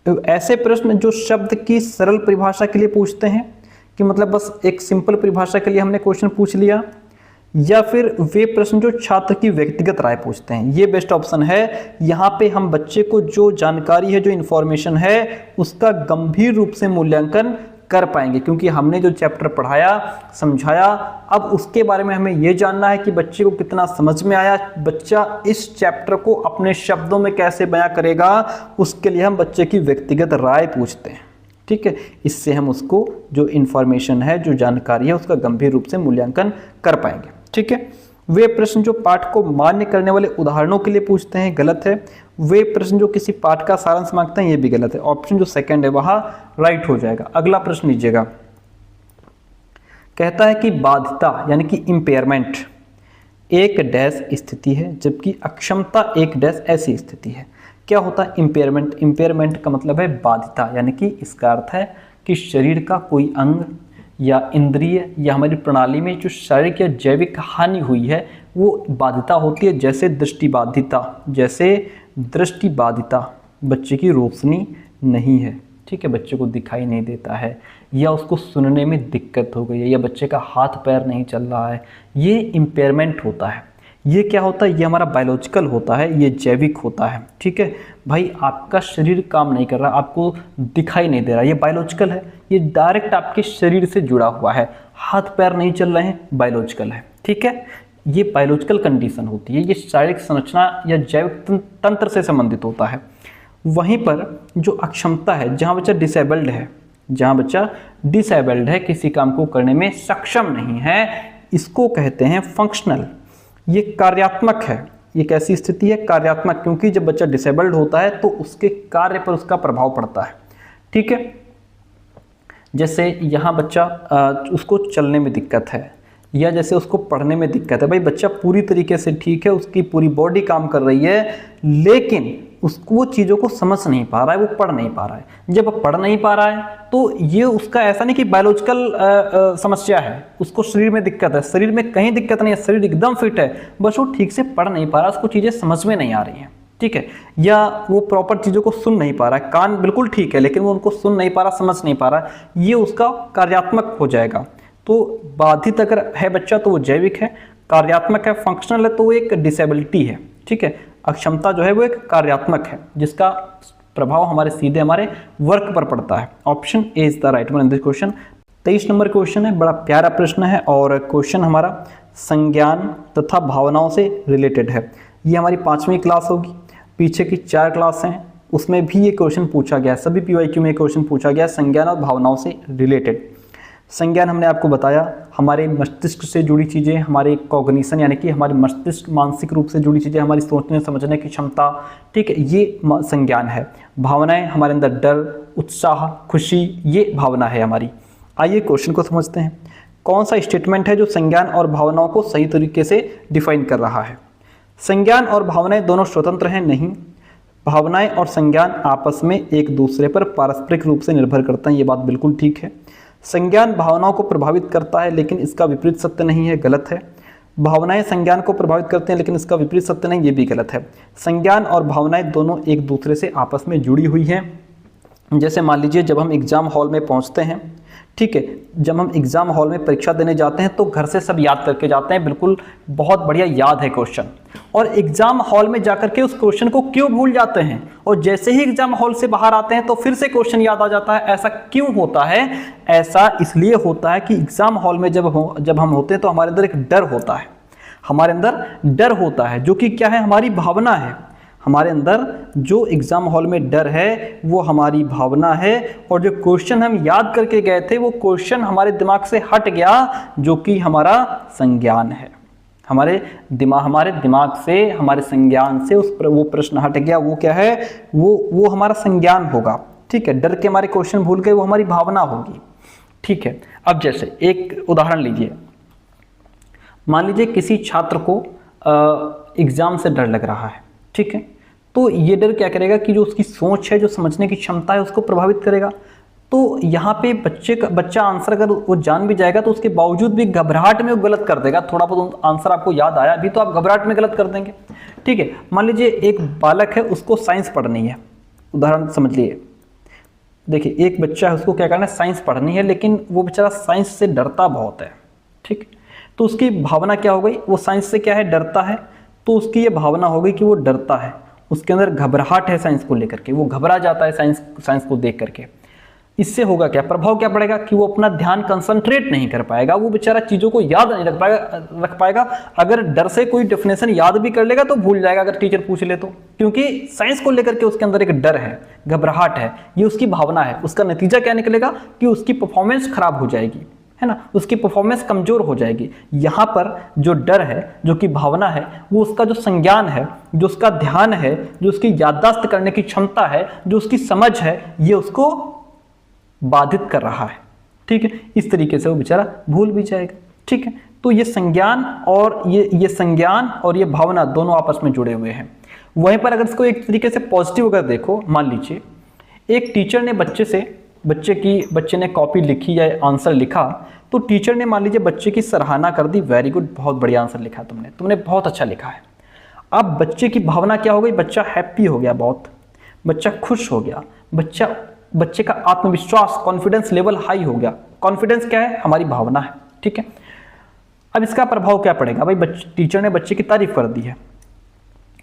S1: ऐसे प्रश्न जो शब्द की सरल परिभाषा के लिए पूछते हैं कि मतलब बस एक सिंपल परिभाषा के लिए हमने क्वेश्चन पूछ लिया, या फिर वे प्रश्न जो छात्र की व्यक्तिगत राय पूछते हैं? ये बेस्ट ऑप्शन है। यहाँ पे हम बच्चे को जो जानकारी है, जो इन्फॉर्मेशन है, उसका गंभीर रूप से मूल्यांकन कर पाएंगे, क्योंकि हमने जो चैप्टर पढ़ाया, समझाया, अब उसके बारे में हमें ये जानना है कि बच्चे को कितना समझ में आया, बच्चा इस चैप्टर को अपने शब्दों में कैसे बयां करेगा, उसके लिए हम बच्चे की व्यक्तिगत राय पूछते हैं, ठीक है। इससे हम उसको जो इन्फॉर्मेशन है, जो जानकारी है, उसका गंभीर रूप से मूल्यांकन कर पाएंगे, ठीक है। वे प्रश्न जो पाठ को मान्य करने वाले उदाहरणों के लिए पूछते हैं, गलत है। वे प्रश्न जो किसी पाठ का सारांश मांगते हैं, ये भी गलत है। ऑप्शन जो सेकंड है वहां राइट हो जाएगा। अगला प्रश्न लीजिएगा, कहता है कि बाधिता यानी कि इंपेयरमेंट एक डैश स्थिति है, जबकि अक्षमता एक डैश ऐसी स्थिति है। क्या होता है इंपेयरमेंट? इंपेयरमेंट का मतलब है बाधिता, यानी कि इसका अर्थ है कि शरीर का कोई अंग या इंद्रिय या हमारी प्रणाली में जो शारीरिक या जैविक हानि हुई है वो बाधिता होती है। जैसे दृष्टि बाधिता, बच्चे की रोशनी नहीं है, ठीक है, बच्चे को दिखाई नहीं देता है, या उसको सुनने में दिक्कत हो गई है, या बच्चे का हाथ पैर नहीं चल रहा है, ये इम्पेयरमेंट होता है। ये क्या होता है? ये हमारा बायोलॉजिकल होता है, ये जैविक होता है, ठीक है। भाई आपका शरीर काम नहीं कर रहा, आपको दिखाई नहीं दे रहा, ये बायोलॉजिकल है, ये डायरेक्ट आपके शरीर से जुड़ा हुआ है। हाथ पैर नहीं चल रहे हैं, बायोलॉजिकल है, ठीक है। ये बायोलॉजिकल कंडीशन होती है, ये शारीरिक संरचना या जैविक तंत्र से संबंधित होता है। वहीं पर जो अक्षमता है, जहाँ बच्चा डिसेबल्ड है, किसी काम को करने में सक्षम नहीं है, इसको कहते हैं फंक्शनल। ये कार्यात्मक है। ये कैसी स्थिति है? कार्यात्मक, क्योंकि जब बच्चा डिसेबल्ड होता है तो उसके कार्य पर उसका प्रभाव पड़ता है, ठीक है। जैसे यहाँ बच्चा उसको चलने में दिक्कत है, या जैसे उसको पढ़ने में दिक्कत है। भाई बच्चा पूरी तरीके से ठीक है, उसकी पूरी बॉडी काम कर रही है, लेकिन उसको वो चीज़ों को समझ नहीं पा रहा है, वो पढ़ नहीं पा रहा है। जब पढ़ नहीं पा रहा है तो ये उसका ऐसा नहीं कि बायोलॉजिकल समस्या है, उसको शरीर में दिक्कत है, शरीर में कहीं दिक्कत नहीं है, शरीर एकदम फिट है, बस वो ठीक से पढ़ नहीं पा रहा, उसको चीज़ें समझ में नहीं आ रही हैं, ठीक है। या वो प्रॉपर चीज़ों को सुन नहीं पा रहा है, कान बिल्कुल ठीक है लेकिन वो उनको सुन नहीं पा रहा, समझ नहीं पा रहा, ये उसका कार्यात्मक हो जाएगा। तो बाधित अगर है बच्चा तो वो जैविक है, कार्यात्मक है, फंक्शनल है तो वो एक डिसेबिलिटी है, ठीक है। अक्षमता जो है वो एक कार्यात्मक है, जिसका प्रभाव हमारे सीधे हमारे वर्क पर पड़ता है। Option A is the right one in this question. 23 number question है, बड़ा प्यारा प्रश्न है और क्वेश्चन हमारा संज्ञान तथा भावनाओं से रिलेटेड है। ये हमारी 5वीं क्लास होगी, पीछे की 4 क्लास हैं उसमें भी ये क्वेश्चन पूछा गया है, सभी पीवाईक्यू में क्वेश्चन पूछा गया है संज्ञान और भावनाओं से रिलेटेड। संज्ञान हमने आपको बताया हमारे मस्तिष्क से जुड़ी चीज़ें, हमारे कॉग्निशन यानी कि हमारे मस्तिष्क मानसिक रूप से जुड़ी चीज़ें, हमारी सोचने समझने की क्षमता, ठीक है, ये संज्ञान है। भावनाएं हमारे अंदर डर, उत्साह, खुशी, ये भावना है हमारी। आइए क्वेश्चन को समझते हैं। कौन सा स्टेटमेंट है जो संज्ञान और भावनाओं को सही तरीके से डिफाइन कर रहा है? संज्ञान और भावनाएं दोनों स्वतंत्र हैं? नहीं, भावनाएं और संज्ञान आपस में एक दूसरे पर पारस्परिक रूप से निर्भर करते हैं, ये बात बिल्कुल ठीक है। संज्ञान भावनाओं को प्रभावित करता है लेकिन इसका विपरीत सत्य नहीं है, गलत है। भावनाएं संज्ञान को प्रभावित करते हैं लेकिन इसका विपरीत सत्य नहीं, ये भी गलत है। संज्ञान और भावनाएं दोनों एक दूसरे से आपस में जुड़ी हुई हैं। जैसे मान लीजिए जब हम एग्जाम हॉल में पहुंचते हैं, ठीक है, जब हम एग्जाम हॉल में परीक्षा देने जाते हैं तो घर से सब याद करके जाते हैं, बिल्कुल बहुत बढ़िया याद है क्वेश्चन, और एग्जाम हॉल में जाकर के उस क्वेश्चन को क्यों भूल जाते हैं, और जैसे ही एग्जाम हॉल से बाहर आते हैं तो फिर से क्वेश्चन याद आ जाता है। ऐसा क्यों होता है? ऐसा इसलिए होता है कि एग्जाम हॉल में जब हम होते हैं तो हमारे अंदर एक डर होता है, हमारे अंदर डर होता है जो कि क्या है, हमारी भावना है। हमारे अंदर जो एग्जाम हॉल में डर है वो हमारी भावना है, और जो क्वेश्चन हम याद करके गए थे वो क्वेश्चन हमारे दिमाग से हट गया जो कि हमारा संज्ञान है। हमारे दिमाग से, हमारे संज्ञान से वो प्रश्न हट गया, वो क्या है, वो हमारा संज्ञान होगा। ठीक है, डर के हमारे क्वेश्चन भूल गए, वो हमारी भावना होगी। ठीक है, अब जैसे एक उदाहरण लीजिए, मान लीजिए किसी छात्र को एग्जाम से डर लग रहा है, ठीक है, तो ये डर क्या करेगा कि जो उसकी सोच है, जो समझने की क्षमता है, उसको प्रभावित करेगा। तो यहाँ पे बच्चा आंसर अगर वो जान भी जाएगा तो उसके बावजूद भी घबराहट में वो गलत कर देगा। थोड़ा बहुत आंसर आपको याद आया अभी तो आप घबराहट में गलत कर देंगे। ठीक है, मान लीजिए एक बालक है, उसको साइंस पढ़नी है, उदाहरण समझ लिए। देखिए एक बच्चा है, उसको क्या करना है, साइंस पढ़नी है, लेकिन वो बेचारा साइंस से डरता बहुत है। ठीक, तो उसकी भावना क्या हो गई, वो साइंस से क्या है, डरता है, तो उसकी ये भावना हो गई कि वो डरता है, उसके अंदर घबराहट है साइंस को लेकर के, वो घबरा जाता है साइंस को देख करके। इससे होगा क्या, प्रभाव क्या पड़ेगा कि वो अपना ध्यान कंसंट्रेट नहीं कर पाएगा, वो बेचारा चीज़ों को याद नहीं रख पाएगा। अगर डर से कोई डेफिनेशन याद भी कर लेगा तो भूल जाएगा अगर टीचर पूछ ले तो, क्योंकि साइंस को लेकर के उसके अंदर एक डर है, घबराहट है, ये उसकी भावना है। उसका नतीजा क्या निकलेगा कि उसकी परफॉर्मेंस खराब हो जाएगी, है ना, उसकी परफॉर्मेंस कमजोर हो जाएगी। यहाँ पर जो डर है, जो कि भावना है, वो उसका जो संज्ञान है, जो उसका ध्यान है, जो उसकी याददाश्त करने की क्षमता है, जो उसकी समझ है, ये उसको बाधित कर रहा है। ठीक है, इस तरीके से वो बेचारा भूल भी जाएगा। ठीक है, तो ये संज्ञान और ये भावना दोनों आपस में जुड़े हुए हैं। वहीं पर अगर इसको एक तरीके से पॉजिटिव अगर देखो, मान लीजिए एक टीचर ने बच्चे ने कॉपी लिखी या आंसर लिखा, तो टीचर ने मान लीजिए बच्चे की सराहना कर दी, वेरी गुड, बहुत बढ़िया आंसर लिखा तुमने बहुत अच्छा लिखा है। अब बच्चे की भावना क्या हो गई, बच्चा हैप्पी हो गया, बहुत बच्चा खुश हो गया, बच्चे का आत्मविश्वास, कॉन्फिडेंस लेवल हाई हो गया। कॉन्फिडेंस क्या है, हमारी भावना है। ठीक है, अब इसका प्रभाव क्या पड़ेगा भाई, टीचर ने बच्चे की तारीफ कर दी है,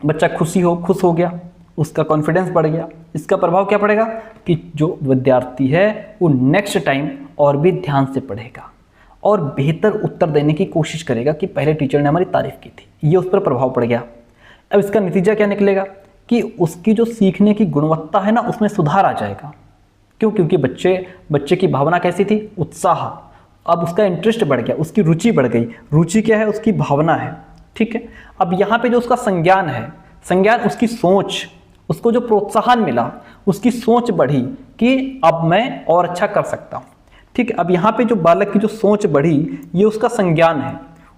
S1: बच्चा खुश हो गया, उसका कॉन्फिडेंस बढ़ गया। इसका प्रभाव क्या पड़ेगा कि जो विद्यार्थी है वो नेक्स्ट टाइम और भी ध्यान से पढ़ेगा और बेहतर उत्तर देने की कोशिश करेगा कि पहले टीचर ने हमारी तारीफ की थी, ये उस पर प्रभाव पड़ गया। अब इसका नतीजा क्या निकलेगा कि उसकी जो सीखने की गुणवत्ता है ना, उसमें सुधार आ जाएगा। क्यों? क्योंकि बच्चे की भावना कैसी थी, उत्साह। अब उसका इंटरेस्ट बढ़ गया, उसकी रुचि बढ़ गई। रुचि क्या है, उसकी भावना है। ठीक है, अब यहाँ पे जो उसका संज्ञान है, संज्ञान उसकी सोच, उसको जो प्रोत्साहन मिला, उसकी सोच बढ़ी कि अब मैं और अच्छा कर सकता हूँ। ठीक है, अब यहाँ पे जो बालक की जो सोच बढ़ी, ये उसका संज्ञान है।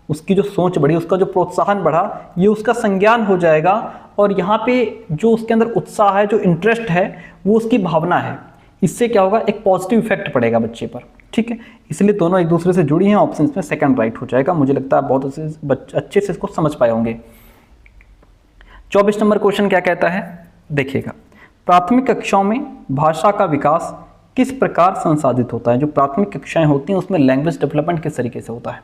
S1: उसकी जो सोच बढ़ी, उसका जो प्रोत्साहन बढ़ा, ये उसका संज्ञान हो जाएगा। और यहाँ पे जो उसके अंदर उत्साह है, जो इंटरेस्ट है, वो उसकी भावना है। इससे क्या होगा, एक पॉजिटिव इफेक्ट पड़ेगा बच्चे पर। ठीक है, इसलिए दोनों एक दूसरे से जुड़ी हैं। ऑप्शन में सेकंड राइट हो जाएगा। मुझे लगता है बहुत अच्छे से इसको समझ पाए होंगे। 24 नंबर क्वेश्चन क्या कहता है, देखिएगा, प्राथमिक कक्षाओं में भाषा का विकास किस प्रकार संसाधित होता है। जो प्राथमिक कक्षाएं होती हैं उसमें लैंग्वेज डेवलपमेंट किस तरीके से होता है।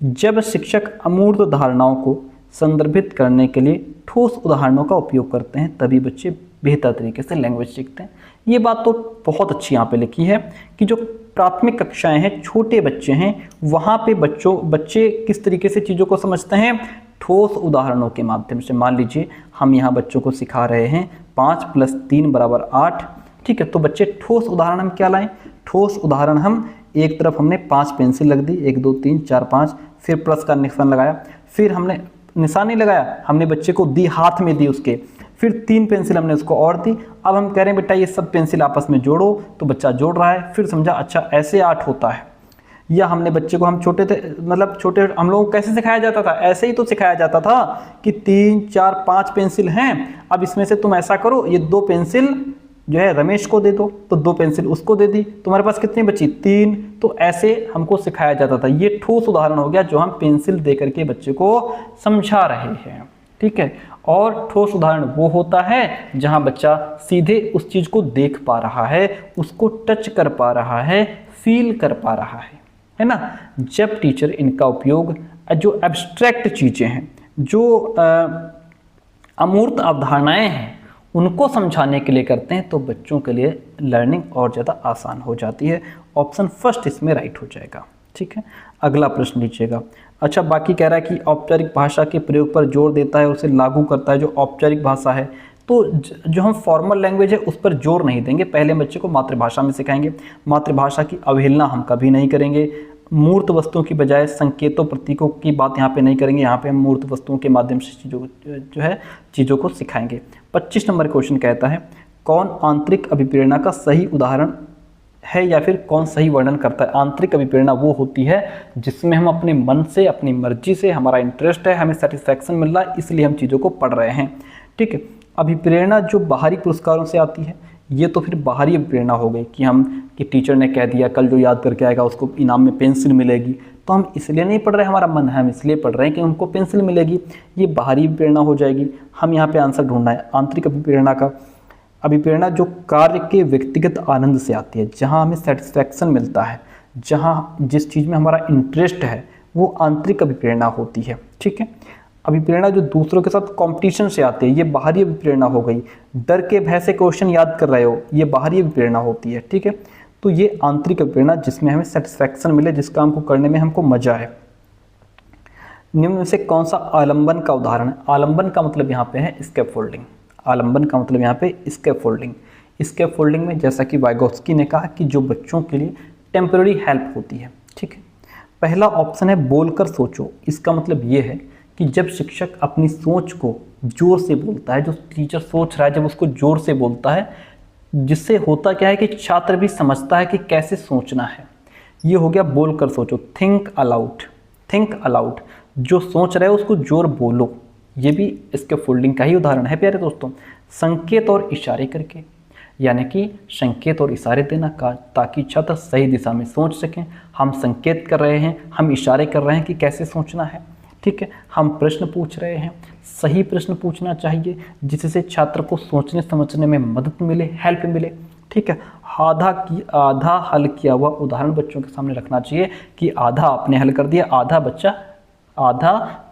S1: जब शिक्षक अमूर्त धारणाओं को संदर्भित करने के लिए ठोस उदाहरणों का उपयोग करते हैं, तभी बच्चे बेहतर तरीके से लैंग्वेज सीखते हैं। ये बात तो बहुत अच्छी यहाँ पे लिखी है कि जो प्राथमिक कक्षाएं हैं, छोटे बच्चे हैं, वहाँ पे बच्चे किस तरीके से चीज़ों को समझते हैं? ठोस उदाहरणों के माध्यम से। मान लीजिए हम यहाँ बच्चों को सिखा रहे हैं 5 + 3 = 8, ठीक है। तो बच्चे ठोस उदाहरण हम क्या लाएं? ठोस उदाहरण हम एक तरफ हमने 5 पेंसिल रख दी, 1 2 3 4 5, फिर प्लस का निशान लगाया, फिर हमने निशान नहीं लगाया, हमने बच्चे को दी, हाथ में दी उसके, फिर 3 पेंसिल हमने उसको और दी। अब हम कह रहे हैं बेटा ये सब पेंसिल आपस में जोड़ो, तो बच्चा जोड़ रहा है, फिर समझा अच्छा ऐसे 8 होता है। या हमने बच्चे को, हम छोटे थे, मतलब छोटे हम लोगों को कैसे सिखाया जाता था? ऐसे ही तो सिखाया जाता था कि 3 4 5 पेंसिल हैं, अब इसमें से तुम ऐसा करो, ये 2 पेंसिल जो है रमेश को दे दो, तो 2 पेंसिल उसको दे दी, तुम्हारे पास कितनी बची? 3। तो ऐसे हमको सिखाया जाता था। ये ठोस उदाहरण हो गया जो हम पेंसिल दे करके बच्चे को समझा रहे हैं, ठीक है। और ठोस उदाहरण वो होता है जहां बच्चा सीधे उस चीज को देख पा रहा है, उसको टच कर पा रहा है, फील कर पा रहा है ना। जब टीचर इनका उपयोग जो एब्स्ट्रैक्ट चीजें हैं, जो अमूर्त अवधारणाएं हैं, उनको समझाने के लिए करते हैं, तो बच्चों के लिए लर्निंग और ज़्यादा आसान हो जाती है। ऑप्शन फर्स्ट इसमें राइट हो जाएगा, ठीक है। अगला प्रश्न लीजिएगा। अच्छा, बाकी कह रहा है कि औपचारिक भाषा के प्रयोग पर जोर देता है, उसे लागू करता है। जो औपचारिक भाषा है, तो जो हम फॉर्मल लैंग्वेज है उस पर जोर नहीं देंगे, पहले बच्चे को मातृभाषा में सिखाएंगे। मातृभाषा की अवहेलना हम कभी नहीं करेंगे। मूर्त वस्तुओं की बजाय संकेतों प्रतीकों की बात यहाँ पे नहीं करेंगे, यहाँ पे हम मूर्त वस्तुओं के माध्यम से चीज़ों को सिखाएंगे। 25 नंबर क्वेश्चन कहता है, कौन आंतरिक अभिप्रेरणा का सही उदाहरण है या फिर कौन सही वर्णन करता है? आंतरिक अभिप्रेरणा वो होती है जिसमें हम अपने मन से, अपनी मर्जी से, हमारा इंटरेस्ट है, हमें सेटिस्फैक्शन मिल रहा है, इसलिए हम चीज़ों को पढ़ रहे हैं, ठीक है। अभिप्रेरणा जो बाहरी पुरस्कारों से आती है, ये तो फिर बाहरी प्रेरणा हो गई कि टीचर ने कह दिया कल जो याद करके आएगा उसको इनाम में पेंसिल मिलेगी, तो हम इसलिए नहीं पढ़ रहे, हमारा मन है, हम इसलिए पढ़ रहे हैं कि हमको पेंसिल मिलेगी, ये बाहरी प्रेरणा हो जाएगी। हम यहाँ पे आंसर ढूंढना है आंतरिक अभिप्रेरणा का। अभिप्रेरणा जो कार्य के व्यक्तिगत आनंद से आती है, जहाँ हमें सेटिस्फैक्शन मिलता है, जहाँ जिस चीज़ में हमारा इंटरेस्ट है, वो आंतरिक अभिप्रेरणा होती है, ठीक है। अभिप्रेरणा जो दूसरों के साथ कंपटीशन से आती है, ये बाहरी अभिप्रेरणा हो गई। डर के भय से क्वेश्चन याद कर रहे हो, ये बाहरी अभिप्रेरणा होती है, ठीक है। तो ये आंतरिक अभिप्रेरणा जिसमें हमें सेटिस्फैक्शन मिले, जिस काम को करने में हमको मजा है। निम्न में से कौन सा आलंबन का उदाहरण है? आलंबन का मतलब यहाँ पे है स्कैफोल्डिंग। आलंबन का मतलब यहाँ पे स्कैफोल्डिंग। स्कैफोल्डिंग में जैसा कि वाइगोत्स्की ने कहा कि जो बच्चों के लिए टेम्पररी हेल्प होती है, ठीक है। पहला ऑप्शन है बोलकर सोचो। इसका मतलब ये है कि जब शिक्षक अपनी सोच को जोर से बोलता है, जो टीचर सोच रहा है जब उसको जोर से बोलता है, जिससे होता क्या है कि छात्र भी समझता है कि कैसे सोचना है। ये हो गया बोलकर सोचो, थिंक अलाउड। थिंक अलाउड, जो सोच रहे हो उसको जोर बोलो, ये भी इसके फोल्डिंग का ही उदाहरण है प्यारे दोस्तों। संकेत और इशारे करके, यानी कि संकेत और इशारे देना का, ताकि छात्र सही दिशा में सोच सकें। हम संकेत कर रहे हैं, हम इशारे कर रहे हैं कि कैसे सोचना है, ठीक है। हम प्रश्न पूछ रहे हैं, सही प्रश्न पूछना चाहिए जिससे छात्र को सोचने समझने में मदद मिले, हेल्प मिले, ठीक है। आधा हल किया हुआ उदाहरण बच्चों के सामने रखना चाहिए कि आधा आपने हल कर दिया, आधा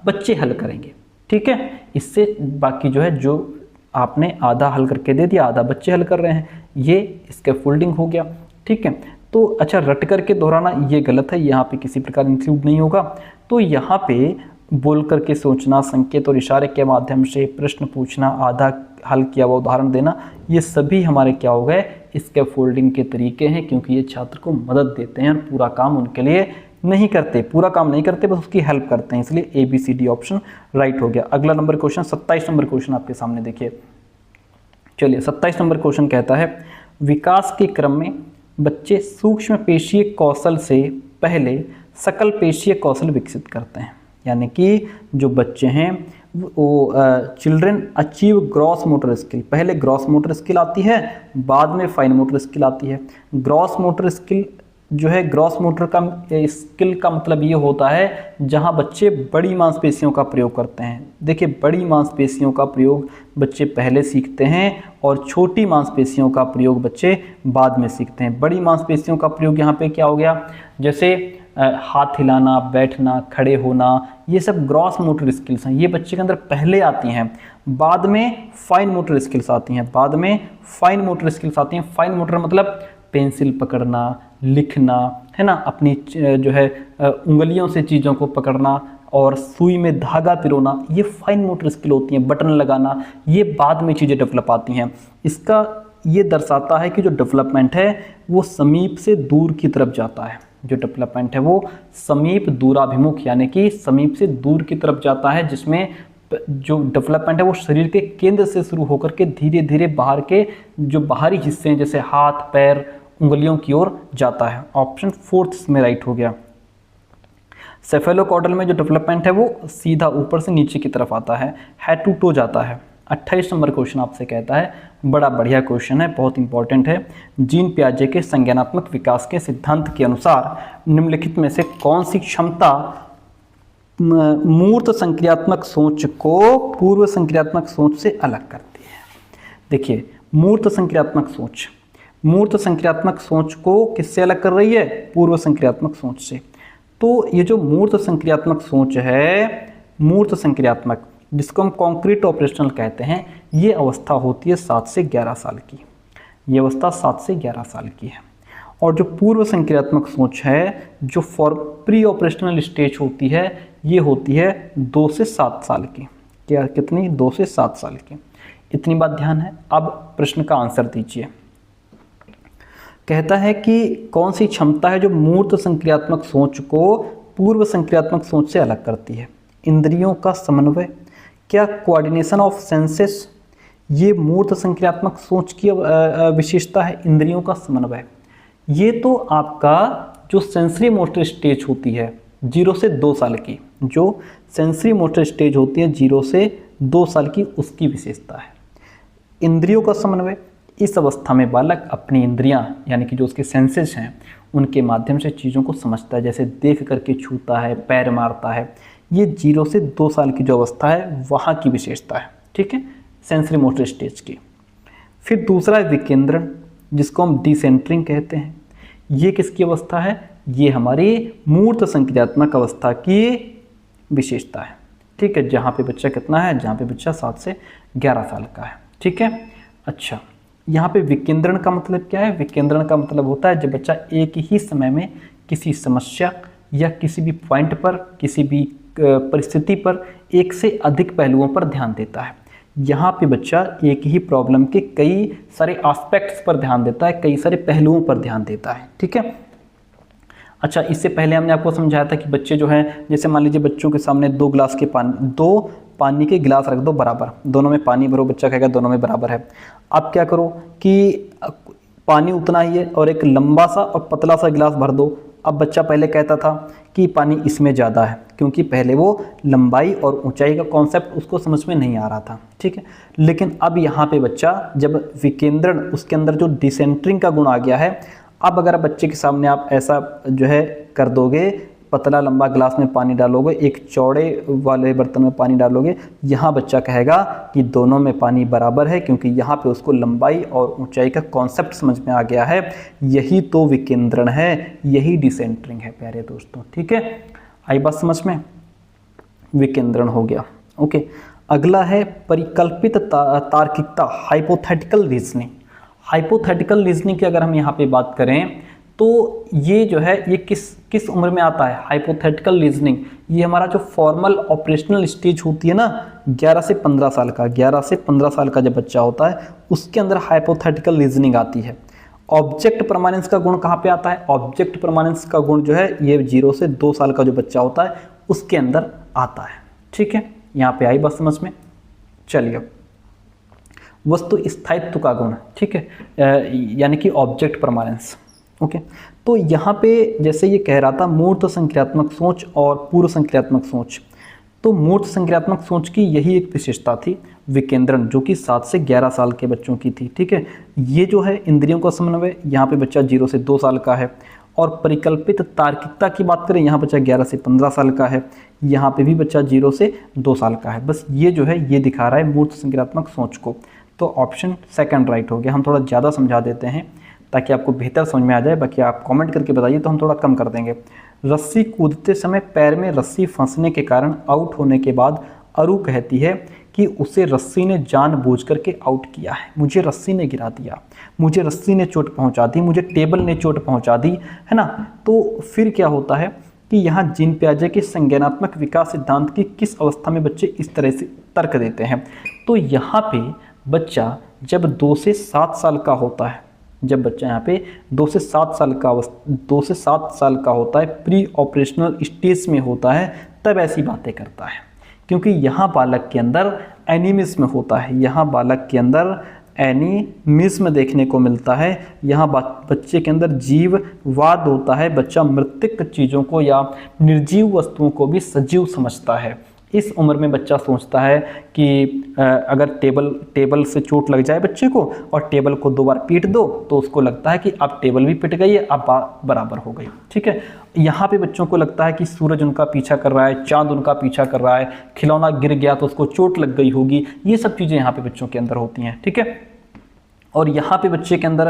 S1: बच्चे हल करेंगे, ठीक है। इससे बाकी जो आपने आधा हल करके दे दिया, आधा बच्चे हल कर रहे हैं, ये इसका फोल्डिंग हो गया, ठीक है। तो अच्छा, रट करके दोहराना ये गलत है, यहाँ पे किसी प्रकार इंक्लूड नहीं होगा। तो यहाँ पे बोल करके सोचना, संकेत और इशारे के माध्यम से प्रश्न पूछना, आधा हल किया हुआ उदाहरण देना, ये सभी हमारे क्या हो गए, इसके फोल्डिंग के तरीके हैं, क्योंकि ये छात्र को मदद देते हैं और पूरा काम उनके लिए नहीं करते, बस उसकी हेल्प करते हैं, इसलिए ABCD ऑप्शन राइट हो गया। अगला नंबर क्वेश्चन 27 नंबर क्वेश्चन आपके सामने देखिए। चलिए 27 नंबर क्वेश्चन कहता है, विकास के क्रम में बच्चे सूक्ष्म पेशीय कौशल से पहले सकल पेशीय कौशल विकसित करते हैं। यानी कि जो बच्चे हैं वो children achieve gross motor skill, पहले ग्रॉस मोटर स्किल आती है, बाद में फाइन मोटर स्किल आती है। ग्रॉस मोटर स्किल जो है, ग्रॉस मोटर का स्किल का मतलब ये होता है जहां बच्चे बड़ी मांसपेशियों का प्रयोग करते हैं। देखिए, बड़ी मांसपेशियों का प्रयोग बच्चे पहले सीखते हैं और छोटी मांसपेशियों का प्रयोग बच्चे बाद में सीखते हैं। बड़ी मांसपेशियों का प्रयोग यहाँ पे क्या हो गया, जैसे हाथ हिलाना, बैठना, खड़े होना, ये सब ग्रॉस मोटर स्किल्स हैं, ये बच्चे के अंदर पहले आती हैं, बाद में फाइन मोटर स्किल्स आती हैं। फाइन मोटर मतलब पेंसिल पकड़ना, लिखना, है ना, अपनी जो है उंगलियों से चीज़ों को पकड़ना और सुई में धागा पिरोना, ये फाइन मोटर स्किल होती हैं। बटन लगाना, ये बाद में चीज़ें डेवलप आती हैं। इसका ये दर्शाता है कि जो डेवलपमेंट है वो समीप से दूर की तरफ जाता है। जो डेवलपमेंट है वो समीप दूराभिमुख यानी कि समीप से दूर की तरफ जाता है, जिसमें जो डेवलपमेंट है वो शरीर के केंद्र से शुरू होकर के धीरे धीरे बाहर के जो बाहरी हिस्से हैं जैसे हाथ, पैर, उंगलियों की ओर जाता है। ऑप्शन 4 इसमें राइट हो गया। सेफेलोकॉर्डल में जो डेवलपमेंट है वो सीधा ऊपर से नीचे की तरफ आता है, हेड टू टो जाता है। 28 नंबर क्वेश्चन आपसे कहता है, बड़ा बढ़िया क्वेश्चन है, बहुत इंपॉर्टेंट है। जीन पियाजे के संज्ञानात्मक विकास के सिद्धांत के अनुसार निम्नलिखित में से कौन सी क्षमता मूर्त संक्रियात्मक सोच को पूर्व संक्रियात्मक सोच से अलग करती है? देखिए, मूर्त संक्रियात्मक सोच को किससे अलग कर रही है? पूर्व संक्रियात्मक सोच से। तो ये जो मूर्त संक्रियात्मक सोच है, मूर्त संक्रियात्मक, जिसको हम कॉन्क्रीट ऑपरेशनल कहते हैं, ये अवस्था होती है 7 से 11 साल की। ये अवस्था 7 से 11 साल की है। और जो पूर्व संक्रियात्मक सोच है, जो फॉर प्री ऑपरेशनल स्टेज होती है, ये होती है 2 से 7 साल की। क्या कितनी? 2 से 7 साल की। इतनी बात ध्यान है। अब प्रश्न का आंसर दीजिए। कहता है कि कौन सी क्षमता है जो मूर्त संक्रियात्मक सोच को पूर्व संक्रियात्मक सोच से अलग करती है? इंद्रियों का समन्वय, क्या कोऑर्डिनेशन ऑफ सेंसेस, ये मूर्त संक्रियात्मक सोच की विशेषता है। इंद्रियों का समन्वय, ये तो आपका जो सेंसरी मोटर स्टेज होती है 0 से 2 साल की, जो सेंसरी मोटर स्टेज होती है 0 से 2 साल की, उसकी विशेषता है। इंद्रियों का समन्वय, इस अवस्था में बालक अपनी इंद्रियां यानी कि जो उसके सेंसेस हैं उनके माध्यम से चीज़ों को समझता है, जैसे देख करके छूता है, पैर मारता है। ये 0 से 2 साल की जो अवस्था है वहाँ की विशेषता है, ठीक है, सेंसरी मोटर स्टेज की। फिर दूसरा है विकेंद्रण, जिसको हम डिसेंटरिंग कहते हैं। ये किसकी अवस्था है? ये हमारी मूर्त संक्रियात्मक अवस्था की विशेषता है, ठीक है, जहाँ पे बच्चा कितना है? जहाँ पे बच्चा 7 से 11 साल का है, ठीक है। अच्छा, यहाँ पे विकेंद्रण का मतलब क्या है? विकेंद्रण का मतलब होता है जब बच्चा एक ही समय में किसी समस्या या किसी भी पॉइंट पर, किसी भी परिस्थिति पर एक से अधिक पहलुओं पर ध्यान देता है। यहाँ पे बच्चा एक ही प्रॉब्लम के कई सारे एस्पेक्ट्स पर ध्यान देता है, कई सारे पहलुओं पर ध्यान देता है, ठीक है। अच्छा, इससे पहले हमने आपको समझाया था कि बच्चे जो हैं, जैसे मान लीजिए बच्चों के सामने 2 पानी के गिलास रख दो बराबर, दोनों में पानी भरो, बच्चा कहेगा दोनों में बराबर है। अब क्या करो कि पानी उतना ही है और एक लंबा सा और पतला सा गिलास भर दो। अब बच्चा पहले कहता था कि पानी इसमें ज़्यादा है, क्योंकि पहले वो लंबाई और ऊंचाई का कॉन्सेप्ट उसको समझ में नहीं आ रहा था, ठीक है। लेकिन अब यहाँ पे बच्चा जब विकेंद्रण, उसके अंदर जो डिसेंटरिंग का गुण आ गया है, अब अगर बच्चे के सामने आप ऐसा जो है कर दोगे, पतला लंबा गिलास में पानी डालोगे, एक चौड़े वाले बर्तन में पानी डालोगे, यहाँ बच्चा कहेगा कि दोनों में पानी बराबर है, क्योंकि यहाँ पे उसको लंबाई और ऊंचाई का कॉन्सेप्ट समझ में आ गया है। यही तो विकेंद्रण है, यही डिसेंटरिंग है प्यारे दोस्तों, ठीक है। आई बात समझ में? विकेंद्रण हो गया, ओके। अगला है परिकल्पित तार्किकता, हाइपोथेटिकल रीजनिंग। हाइपोथेटिकल रीजनिंग की अगर हम यहाँ पे बात करें तो ये जो है ये किस उम्र में आता है? हाइपोथेटिकल रीजनिंग ये हमारा जो फॉर्मल ऑपरेशनल स्टेज होती है ना, 11 से 15 साल का, 11 से 15 साल का जब बच्चा होता है उसके अंदर हाइपोथेटिकल रीजनिंग आती है। ऑब्जेक्ट परमानेंस का गुण कहाँ पे आता है? ऑब्जेक्ट परमानेंस का गुण जो है ये 0 से 2 साल का जो बच्चा होता है उसके अंदर आता है, ठीक है। यहाँ पे आई बात समझ में? चलिए, वस्तु स्थायित्व का गुण, ठीक है, यानी कि ऑब्जेक्ट परमानेंस, ओके। तो यहाँ पे जैसे ये कह रहा था मूर्त संक्रियात्मक सोच और पूर्व संक्रियात्मक सोच, तो मूर्त संक्रियात्मक सोच की यही एक विशेषता थी, विकेंद्रण, जो कि 7 से 11 साल के बच्चों की थी, ठीक है। ये जो है इंद्रियों का समन्वय, यहाँ पे बच्चा 0 से 2 साल का है। और परिकल्पित तार्किकता की बात करें, यहाँ बच्चा 11 से 15 साल का है, यहाँ पे भी बच्चा 0 से 2 साल का है। बस ये जो है ये दिखा रहा है मूर्त संक्रियात्मक सोच को। तो ऑप्शन सेकंड राइट हो गया। हम थोड़ा ज़्यादा समझा देते हैं ताकि आपको बेहतर समझ में आ जाए, बाकी आप कमेंट करके बताइए तो हम थोड़ा कम कर देंगे। रस्सी कूदते समय पैर में रस्सी फंसने के कारण आउट होने के बाद अरु कहती है कि उसे रस्सी ने जानबूझ करके आउट किया है, मुझे रस्सी ने गिरा दिया, मुझे रस्सी ने चोट पहुंचा दी, मुझे टेबल ने चोट पहुंचा दी, है ना। तो फिर क्या होता है कि यहाँ जीन पियाजे के संज्ञानात्मक विकास सिद्धांत की किस अवस्था में बच्चे इस तरह से तर्क देते हैं। तो यहाँ पे बच्चा जब 2 से 7 साल का होता है, जब बच्चा यहाँ पे 2 से 7 साल का होता है, प्री ऑपरेशनल स्टेज में होता है, तब ऐसी बातें करता है, क्योंकि यहाँ बालक के अंदर एनिमिज्म होता है, यहाँ बालक के अंदर एनिमिज्म देखने को मिलता है, यहाँ बच्चे के अंदर जीववाद होता है, बच्चा मृतिक चीज़ों को या निर्जीव वस्तुओं को भी सजीव समझता है। इस उम्र में बच्चा सोचता है कि अगर टेबल से चोट लग जाए बच्चे को और टेबल को 2 बार पीट दो तो उसको लगता है कि अब टेबल भी पिट गई है, अब बराबर हो गई, ठीक है। यहाँ पे बच्चों को लगता है कि सूरज उनका पीछा कर रहा है, चांद उनका पीछा कर रहा है, खिलौना गिर गया तो उसको चोट लग गई होगी, ये सब चीज़ें यहाँ पे बच्चों के अंदर होती हैं, ठीक है। और यहाँ पे बच्चे के अंदर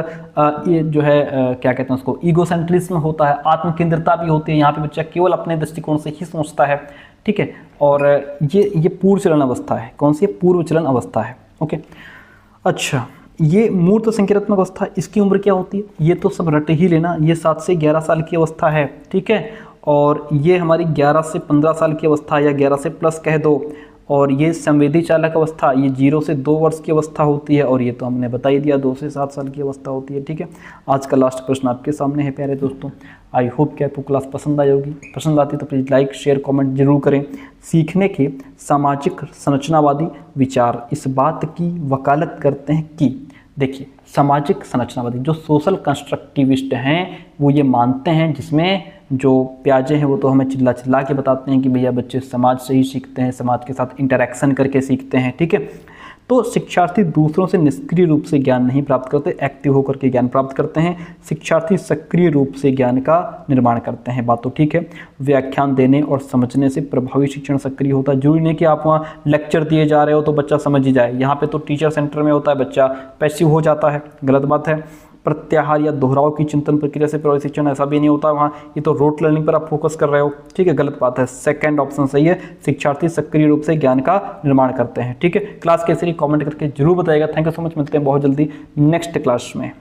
S1: ये जो है क्या कहते हैं उसको, ईगोसेंट्रिज्म होता है, आत्मकेंद्रता भी होती है। यहाँ पे बच्चा केवल अपने दृष्टिकोण से ही सोचता है, ठीक है। और ये पूर्व चलन अवस्था है। कौन सी है? पूर्व चलन अवस्था है, ओके। अच्छा, ये मूर्त संकेतात्मक अवस्था, इसकी उम्र क्या होती है? ये तो सब रट ही लेना, ये 7 से 11 साल की अवस्था है, ठीक है। और ये हमारी 11 से 15 साल की अवस्था या 11 से प्लस कह दो। और ये संवेदी चालक अवस्था, ये 0 से 2 वर्ष की अवस्था होती है। और ये तो हमने बता ही दिया 2 से 7 साल की अवस्था होती है, ठीक है। आज का लास्ट प्रश्न आपके सामने है प्यारे दोस्तों। आई होप कि आपको क्लास पसंद आई होगी। पसंद आती तो प्लीज़ लाइक शेयर कमेंट जरूर करें। सीखने के सामाजिक संरचनावादी विचार इस बात की वकालत करते हैं कि, देखिए, सामाजिक संरचनावादी जो सोशल कंस्ट्रक्टिविस्ट हैं वो ये मानते हैं, जिसमें जो प्याजे हैं वो तो हमें चिल्ला चिल्ला के बताते हैं कि भैया बच्चे समाज से ही सीखते हैं, समाज के साथ इंटरेक्शन करके सीखते हैं, ठीक है। तो शिक्षार्थी दूसरों से निष्क्रिय रूप से ज्ञान नहीं प्राप्त करते, एक्टिव होकर के ज्ञान प्राप्त करते हैं। शिक्षार्थी सक्रिय रूप से ज्ञान का निर्माण करते हैं, बात तो ठीक है। व्याख्यान देने और समझने से प्रभावी शिक्षण सक्रिय होता है। जरूरी नहीं कि आप वहाँ लेक्चर दिए जा रहे हो तो बच्चा समझ ही जाए। यहाँ पे तो टीचर सेंटर में होता है, बच्चा पैसिव हो जाता है, गलत बात है। प्रत्याहार या दोहराव की चिंतन प्रक्रिया से प्रभावी शिक्षण, ऐसा भी नहीं होता वहाँ, ये तो रोट लर्निंग पर आप फोकस कर रहे हो, ठीक है, गलत बात है। सेकंड ऑप्शन सही है, शिक्षार्थी सक्रिय रूप से ज्ञान का निर्माण करते हैं, ठीक है। क्लास कैसी रही कमेंट करके जरूर बताइएगा। थैंक यू सो मच, मिलते हैं बहुत जल्दी नेक्स्ट क्लास में।